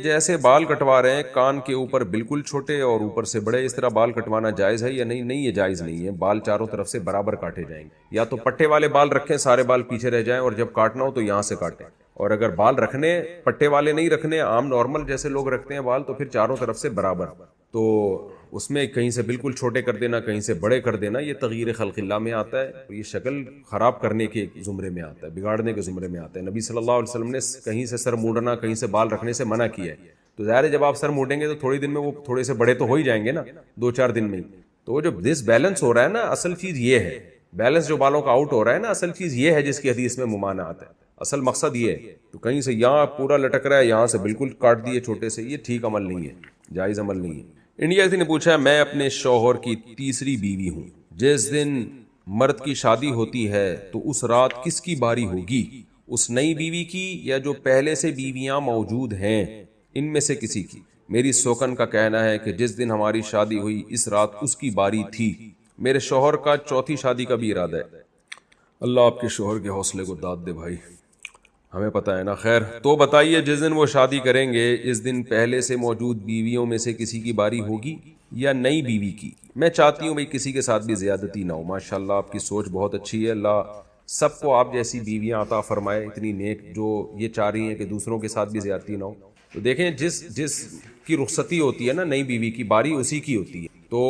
جیسے بال کٹوا رہے ہیں, کان کے اوپر بالکل چھوٹے اور اوپر سے بڑے, اس طرح بال کٹوانا جائز ہے یا نہیں؟ نہیں, یہ جائز نہیں ہے. بال چاروں طرف سے برابر کاٹے جائیں گے, یا تو پٹے والے بال رکھیں, سارے بال پیچھے رہ جائیں, اور جب کاٹنا ہو تو یہاں سے کاٹیں. اور اگر بال رکھنے پٹے والے نہیں رکھنے, عام نارمل جیسے لوگ رکھتے ہیں بال, تو پھر چاروں طرف سے برابر. تو اس میں کہیں سے بالکل چھوٹے کر دینا, کہیں سے بڑے کر دینا, یہ تغییر خلق اللہ میں آتا ہے. یہ شکل خراب کرنے کے زمرے میں آتا ہے, بگاڑنے کے زمرے میں آتا ہے. نبی صلی اللہ علیہ وسلم نے کہیں سے سر مونڈنا, کہیں سے بال رکھنے سے منع کیا ہے. تو ظاہر ہے جب آپ سر مونڈیں گے تو تھوڑی دن میں وہ تھوڑے سے بڑے تو ہو ہی جائیں گے نا, 2-4 دن میں. تو وہ جو ڈس بیلنس ہو رہا ہے نا, اصل چیز یہ ہے, بیلنس جو بالوں کا آؤٹ ہو رہا ہے نا, اصل چیز یہ ہے جس کی حدیث میں ممانعت ہے. اصل مقصد یہ ہے. تو کہیں سے یہاں پورا لٹک رہا ہے, یہاں سے بالکل کاٹ دیے چھوٹے سے, یہ ٹھیک عمل نہیں ہے, جائز عمل نہیں ہے. انڈیا سے نے پوچھا, میں اپنے شوہر کی تیسری بیوی ہوں. جس دن مرد کی شادی ہوتی ہے تو اس رات کس کی باری ہوگی, اس نئی بیوی کی یا جو پہلے سے بیویاں موجود ہیں ان میں سے کسی کی؟ میری سوکن کا کہنا ہے کہ جس دن ہماری شادی ہوئی اس رات اس کی باری تھی, میرے شوہر کا چوتھی شادی کا بھی ارادہ ہے. اللہ آپ کے شوہر کے حوصلے کو داد دے بھائی, ہمیں پتہ ہے نا. خیر, تو بتائیے جس دن وہ شادی کریں گے اس دن پہلے سے موجود بیویوں میں سے کسی کی باری ہوگی یا نئی بیوی کی؟ میں چاہتی ہوں بھائی کسی کے ساتھ بھی زیادتی نہ ہو. ماشاءاللہ آپ کی سوچ بہت اچھی ہے, اللہ سب کو آپ جیسی بیویاں عطا فرمائے, اتنی نیک, جو یہ چاہ رہی ہیں کہ دوسروں کے ساتھ بھی زیادتی نہ ہو. تو دیکھیں جس کی رخصتی ہوتی ہے نا نئی بیوی کی, باری اسی کی ہوتی ہے, تو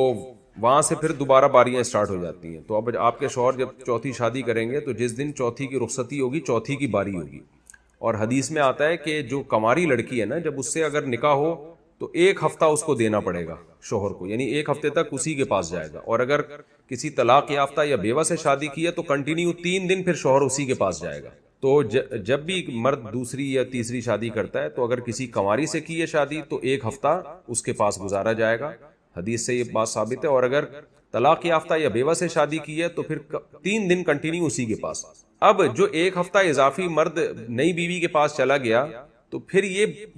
وہاں سے پھر دوبارہ باریاں اسٹارٹ ہو جاتی ہیں. تو اب آپ کے شوہر جب چوتھی شادی کریں گے تو جس دن چوتھی کی رخصتی ہوگی چوتھی کی باری ہوگی. اور حدیث میں آتا ہے کہ جو کماری لڑکی ہے نا, جب اس سے اگر نکاح ہو تو 1 ہفتہ اس کو دینا پڑے گا شوہر کو, یعنی 1 ہفتے تک اسی کے پاس جائے گا. اور اگر کسی طلاق یافتہ یا بیوہ سے شادی کی ہے تو کنٹینیو 3 دن پھر شوہر اسی کے پاس جائے گا. تو جب بھی مرد دوسری یا تیسری شادی کرتا ہے تو اگر کسی کنواری سے کی ہے شادی تو 1 ہفتہ اس کے پاس گزارا جائے گا. حدیث سے یہ بات ثابت ہے. اور اگر طلاق یافتہ یا بیوہ سے شادی کی ہے تو پھر 3 دن کنٹینیو اسی کے پاس. اب جو 1 ہفتہ اضافی مرد نئی بیوی کے پاس چلا گیا تو پھر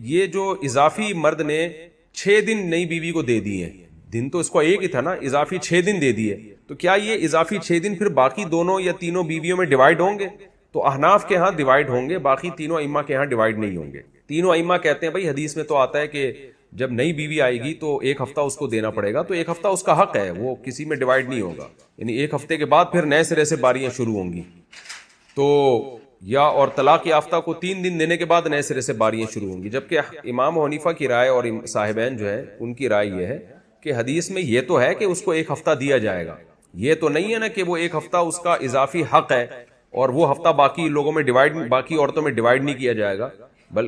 یہ جو اضافی مرد نے 6 دن نئی بیوی کو دے دیے, دن تو اس کو 1 ہی تھا نا, اضافی 6 دن دے دیے, تو کیا یہ اضافی 6 دن پھر باقی دونوں یا تینوں بیویوں میں ڈیوائیڈ ہوں گے؟ تو احناف کے ہاں ڈیوائیڈ ہوں گے, باقی تینوں ائمہ کے ہاں ڈیوائیڈ نہیں ہوں گے. تینوں ائمہ کہتے ہیں بھائی حدیث میں تو آتا ہے کہ جب نئی بیوی آئے گی تو 1 ہفتہ اس کو دینا پڑے گا, تو 1 ہفتہ اس کا حق ہے, وہ کسی میں ڈیوائیڈ نہیں ہوگا. یعنی 1 ہفتے کے بعد پھر نئے سرے سے باریاں شروع ہوں گی. تو یا اور طلاق یافتہ کو 3 دن دینے کے بعد نئے سرے سے باریاں شروع ہوں گی. جبکہ امام حنیفہ کی رائے اور صاحبین جو ہے ان کی رائے یہ ہے کہ حدیث میں یہ تو ہے کہ اس کو 1 ہفتہ دیا جائے گا, یہ تو نہیں ہے نا کہ وہ 1 ہفتہ اس کا اضافی حق ہے اور وہ ہفتہ باقی لوگوں میں باقی عورتوں میں ڈیوائیڈ نہیں کیا جائے گا.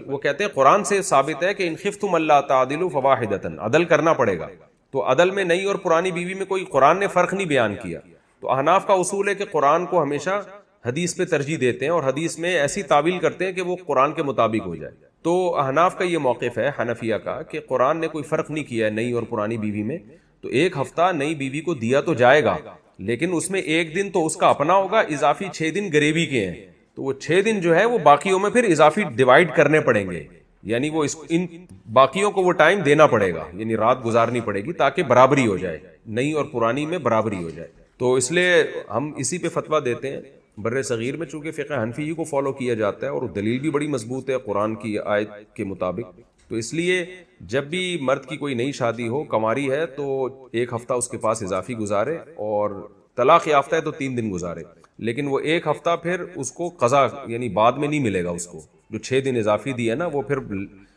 وہ کہتے ہیں قرآن سے ثابت ہے کہ ان خفتم اللہ تعدلوا فواحدۃ, عدل کرنا پڑے گا. تو عدل میں نئی اور پرانی بیوی میں کوئی قرآن نے فرق نہیں بیان کیا. تو احناف کا اصول ہے کہ قرآن کو ہمیشہ حدیث پہ ترجیح دیتے ہیں اور حدیث میں ایسی تعویل کرتے ہیں کہ وہ قرآن کے مطابق ہو جائے. تو احناف کا یہ موقف ہے حنفیہ کا کہ قرآن نے کوئی فرق نہیں کیا ہے نئی اور پرانی بیوی میں, تو 1 ہفتہ نئی بیوی کو دیا تو جائے گا, لیکن اس میں 1 دن تو اس کا اپنا ہوگا, اضافی 6 دن گریوی کے ہیں, تو وہ 6 دن جو ہے وہ باقیوں میں پھر اضافی ڈیوائیڈ کرنے پڑیں گے. یعنی وہ ان باقیوں کو وہ ٹائم دینا پڑے گا, یعنی رات گزارنی پڑے گی تاکہ برابری ہو جائے, نئی اور پرانی میں برابری ہو جائے. تو اس لیے ہم اسی پہ فتویٰ دیتے ہیں. بر صغیر میں چونکہ فقہ حنفی کو فالو کیا جاتا ہے اور دلیل بھی بڑی مضبوط ہے قرآن کی آیت کے مطابق, تو اس لیے جب بھی مرد کی کوئی نئی شادی ہو, کنواری ہے, تو 1 ہفتہ اس کے پاس اضافی گزارے, اور طلاق یافتہ ہے تو 3 دن گزارے, لیکن وہ 1 ہفتہ پھر اس کو قضا یعنی بعد میں نہیں ملے گا. اس کو جو 6 دن اضافی دیا نا وہ پھر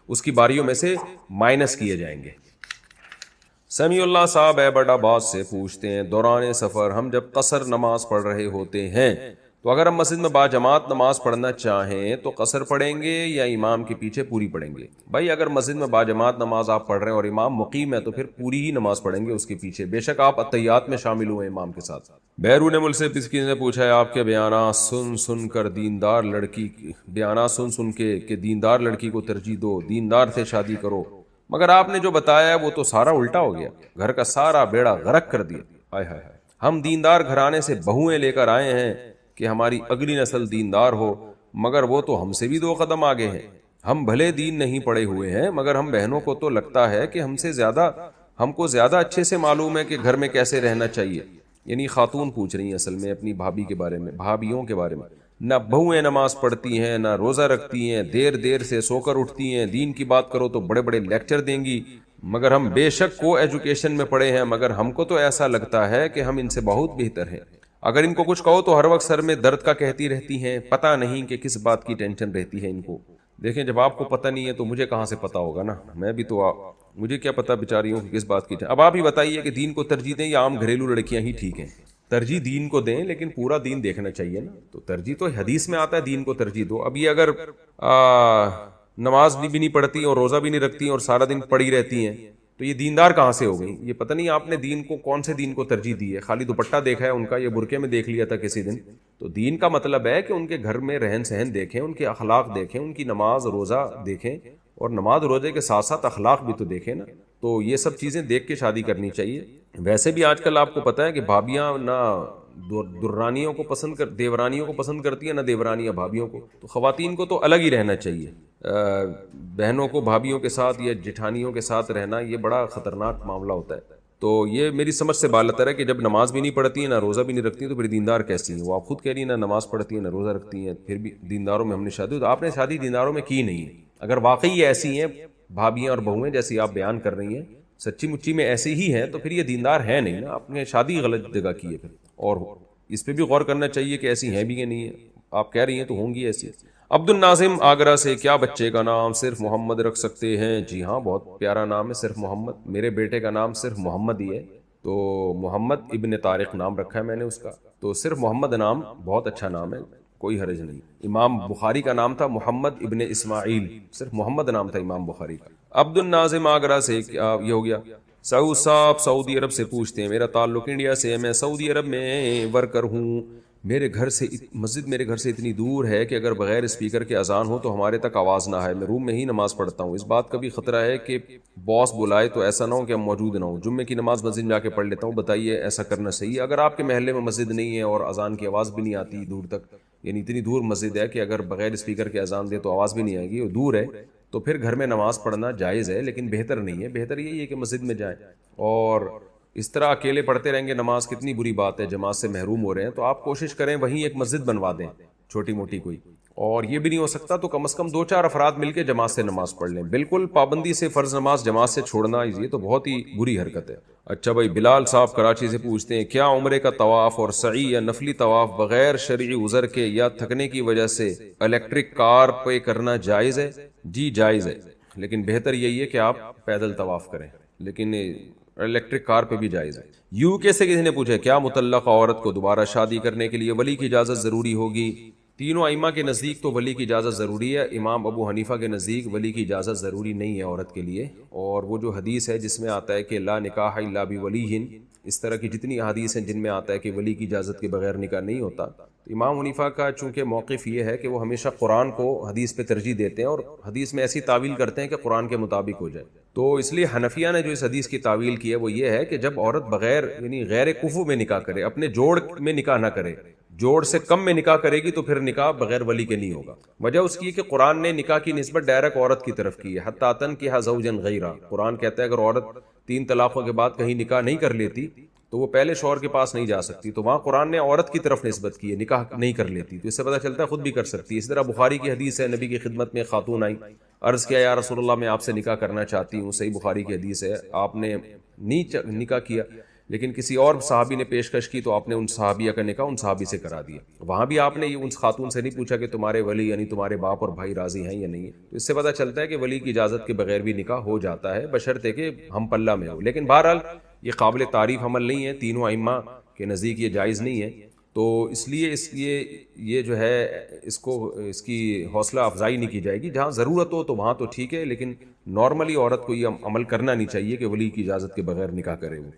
اس کی باریوں میں سے مائنس کیے جائیں گے. سمیع اللہ صاحب ایبٹ آباد سے پوچھتے ہیں, دوران سفر ہم جب قصر نماز پڑھ رہے ہوتے ہیں تو اگر ہم مسجد میں باجماعت نماز پڑھنا چاہیں تو قصر پڑھیں گے یا امام کے پیچھے پوری پڑھیں گے؟ بھائی اگر مسجد میں باجماعت نماز آپ پڑھ رہے ہیں اور امام مقیم ہے تو پھر پوری ہی نماز پڑھیں گے اس کے پیچھے, بے شک آپ اتحیات میں شامل ہوئے امام کے ساتھ. بیرون ملک سے کسی نے پوچھا ہے آپ کے بیانات سن کر دیندار لڑکی بیانات سن کے کہ دیندار لڑکی کو ترجیح دو, دیندار سے شادی کرو, مگر آپ نے جو بتایا ہے وہ تو سارا الٹا ہو گیا, گھر کا سارا بیڑا غرق کر دیا. ہائے ہائے, ہم دیندار گھرانے سے بہویں لے کر آئے ہیں کہ ہماری اگلی نسل دیندار ہو, مگر وہ تو ہم سے بھی 2 قدم آگے ہیں. ہم بھلے دین نہیں پڑے ہوئے ہیں مگر ہم بہنوں کو تو لگتا ہے کہ ہم کو زیادہ اچھے سے معلوم ہے کہ گھر میں کیسے رہنا چاہیے. یعنی خاتون پوچھ رہی ہیں اصل میں اپنی بھابھی کے بارے میں, بھابھیوں کے بارے میں. نہ بہویں نماز پڑھتی ہیں, نہ روزہ رکھتی ہیں, دیر سے سو کر اٹھتی ہیں, دین کی بات کرو تو بڑے بڑے لیکچر دیں گی, مگر ہم بے شک کو ایجوکیشن میں پڑھے ہیں, مگر ہم کو تو ایسا لگتا ہے کہ ہم ان سے بہت بہتر ہیں. اگر ان کو کچھ کہو تو ہر وقت سر میں درد کا کہتی رہتی ہیں, پتہ نہیں کہ کس بات کی ٹینشن رہتی ہے ان کو. دیکھیں جب آپ کو پتہ نہیں ہے تو مجھے کہاں سے پتہ ہوگا نا, میں بھی تو مجھے کیا پتہ بیچاری ہوں کہ کس بات کی. اب آپ ہی بتائیے کہ دین کو ترجیح دیں یا عام گھریلو لڑکیاں ہی ٹھیک ہیں؟ ترجیح دین کو دیں, لیکن پورا دین دیکھنا چاہیے نا. تو ترجیح تو حدیث میں آتا ہے دین کو ترجیح دو. اب یہ اگر نماز بھی نہیں پڑھتی اور روزہ بھی نہیں رکھتی اور سارا دن پڑی رہتی ہیں تو یہ دیندار کہاں سے ہو گئی؟ یہ پتہ نہیں آپ نے دین کو کون سے دین کو ترجیح دی ہے. خالی دوپٹہ دیکھا ہے ان کا, یہ برقعے میں دیکھ لیا تھا کسی دن. تو دین کا مطلب ہے کہ ان کے گھر میں رہن سہن دیکھیں, ان کے اخلاق دیکھیں, ان کی نماز روزہ دیکھیں, اور نماز روزے کے ساتھ ساتھ اخلاق بھی تو دیکھیں نا. تو یہ سب چیزیں دیکھ کے شادی کرنی چاہیے. ویسے بھی آج کل آپ کو پتہ ہے کہ بھابیاں نہ درانیوں کو پسند دیورانیوں کو پسند کرتی ہیں, نہ دیورانیاں بھابیوں کو. تو خواتین کو تو الگ ہی رہنا چاہیے. بہنوں کو بھابیوں کے ساتھ یا جٹھانیوں کے ساتھ رہنا یہ بڑا خطرناک معاملہ ہوتا ہے. تو یہ میری سمجھ سے بالاتر ہے کہ جب نماز بھی نہیں پڑھتی ہیں نہ روزہ بھی نہیں رکھتی ہیں تو پھر دیندار کیسی ہیں؟ وہ آپ خود کہہ رہی ہیں نہ نماز پڑھتی ہیں نہ روزہ رکھتی ہیں، پھر بھی دینداروں میں ہم نے شادی، تو آپ نے شادی دینداروں میں کی نہیں ہے۔ اگر واقعی یہ ایسی ہیں بھابیاں اور بہویں جیسی آپ بیان کر رہی ہیں، سچی مچی میں ایسی ہی ہیں، تو پھر یہ دیندار ہے نہیں نا، آپ نے شادی غلط جگہ کی ہے پھر، اور اس پہ بھی غور کرنا چاہیے کہ ایسی ہیں بھی یا نہیں ہیں۔ آپ کہہ رہی ہیں تو ہوں گی ایسی۔ عبد الناظم آگرہ سے، کیا بچے کا نام صرف محمد رکھ سکتے ہیں؟ جی ہاں، بہت پیارا نام ہے صرف محمد، میرے بیٹے کا نام صرف محمد ہی ہے، تو محمد ابن طارق نام رکھا ہے میں نے اس کا، تو صرف محمد نام بہت اچھا نام ہے، کوئی حرج نہیں۔ امام بخاری کا نام تھا محمد ابن اسماعیل، صرف محمد نام تھا امام بخاری کا۔ عبد الناظم آگرہ سے، کیا یہ ہو گیا؟ سعود صاحب سعودی عرب سے پوچھتے ہیں، میرا تعلق انڈیا سے ہے، میں سعودی عرب میں ورکر ہوں، میرے گھر سے مسجد میرے گھر سے اتنی دور ہے کہ اگر بغیر اسپیکر کے اذان ہو تو ہمارے تک آواز نہ آئے، میں روم میں ہی نماز پڑھتا ہوں، اس بات کا بھی خطرہ ہے کہ باس بلائے تو ایسا نہ ہو کہ ہم موجود نہ ہوں، جمعے کی نماز مسجد میں جا کے پڑھ لیتا ہوں، بتائیے ایسا کرنا صحیح ہے؟ اگر آپ کے محلے میں مسجد نہیں ہے اور اذان کی آواز بھی نہیں آتی دور تک، یعنی اتنی دور مسجد ہے کہ اگر بغیر اسپیکر کے اذان دے تو آواز بھی نہیں آئے گی اور دور ہے، تو پھر گھر میں نماز پڑھنا جائز ہے، لیکن بہتر نہیں ہے، بہتر یہی ہے کہ مسجد میں جائیں، اور اس طرح اکیلے پڑھتے رہیں گے نماز کتنی بری بات ہے، جماعت سے محروم ہو رہے ہیں، تو آپ کوشش کریں وہیں ایک مسجد بنوا دیں چھوٹی موٹی کوئی، اور یہ بھی نہیں ہو سکتا تو کم از کم 2-4 افراد مل کے جماعت سے نماز پڑھ لیں، بالکل پابندی سے فرض نماز جماعت سے چھوڑنا یہ تو بہت ہی بری حرکت ہے۔ اچھا بھائی، بلال صاحب کراچی سے پوچھتے ہیں، کیا عمرے کا طواف اور سعی یا نفلی طواف بغیر شرعی عذر کے یا تھکنے کی وجہ سے الیکٹرک کار پہ کرنا جائز ہے؟ جی جائز ہے، لیکن بہتر یہی ہے کہ آپ پیدل طواف کریں، لیکن الیکٹرک کار پہ بھی جائز ہے۔ یو کے سے کسی نے پوچھا، کیا مطلقہ عورت کو دوبارہ شادی کرنے کے لیے ولی کی اجازت ضروری ہوگی؟ تینوں ائمہ کے نزدیک تو ولی کی اجازت ضروری ہے، امام ابو حنیفہ کے نزدیک ولی کی اجازت ضروری نہیں ہے عورت کے لیے، اور وہ جو حدیث ہے جس میں آتا ہے کہ لا نکاح الا بولی، اس طرح کی جتنی احادیث ہیں جن میں آتا ہے کہ ولی کی اجازت کے بغیر نکاح نہیں ہوتا، تو امام حنیفہ کا چونکہ موقف یہ ہے کہ وہ ہمیشہ قرآن کو حدیث پہ ترجیح دیتے ہیں اور حدیث میں ایسی تعویل کرتے ہیں کہ قرآن کے مطابق ہو جائے، تو اس لیے حنفیہ نے جو اس حدیث کی تعویل کی ہے وہ یہ ہے کہ جب عورت بغیر یعنی غیر کفو میں نکاح کرے، اپنے جوڑ میں نکاح نہ کرے، جوڑ سے کم میں نکاح کرے گی تو پھر نکاح بغیر ولی کے نہیں ہوگا۔ وجہ اس کی ہے کہ قرآن نے نکاح کی نسبت ڈائریکٹ عورت کی طرف کی ہے، حتی تنکح زوجا غیرہ، قرآن کہتا ہے اگر عورت 3 طلاقوں کے بعد کہیں نکاح نہیں کر لیتی تو وہ پہلے شوہر کے پاس نہیں جا سکتی، تو وہاں قرآن نے عورت کی طرف نسبت کی ہے، نکاح نہیں کر لیتی، تو اس سے پتہ چلتا ہے خود بھی کر سکتی ہے۔ اس طرح بخاری کی حدیث ہے، نبی کی خدمت میں خاتون آئیں، عرض کیا یا رسول اللہ میں آپ سے نکاح کرنا چاہتی ہوں، صحیح بخاری کی حدیث ہے، آپ نے نہیں نکاح کیا، لیکن کسی اور صحابی نے پیشکش کی تو آپ نے ان صحابیہ کا نکاح ان صحابی سے کرا دیا، وہاں بھی آپ نے یہ ان خاتون سے نہیں پوچھا کہ تمہارے ولی یعنی تمہارے باپ اور بھائی راضی ہیں یا نہیں، تو اس سے پتہ چلتا ہے کہ ولی کی اجازت کے بغیر بھی نکاح ہو جاتا ہے بشرطے کہ ہم پلہ میں ہو، لیکن بہرحال یہ قابل تعریف عمل نہیں ہے، تینوں ائمہ کے نزدیک یہ جائز نہیں ہے، تو اس لیے یہ جو ہے اس کی حوصلہ افزائی نہیں کی جائے گی، جہاں ضرورت ہو تو وہاں تو ٹھیک ہے، لیکن نارملی عورت کو یہ عمل کرنا نہیں چاہیے کہ ولی کی اجازت کے بغیر نکاح کرے وہ۔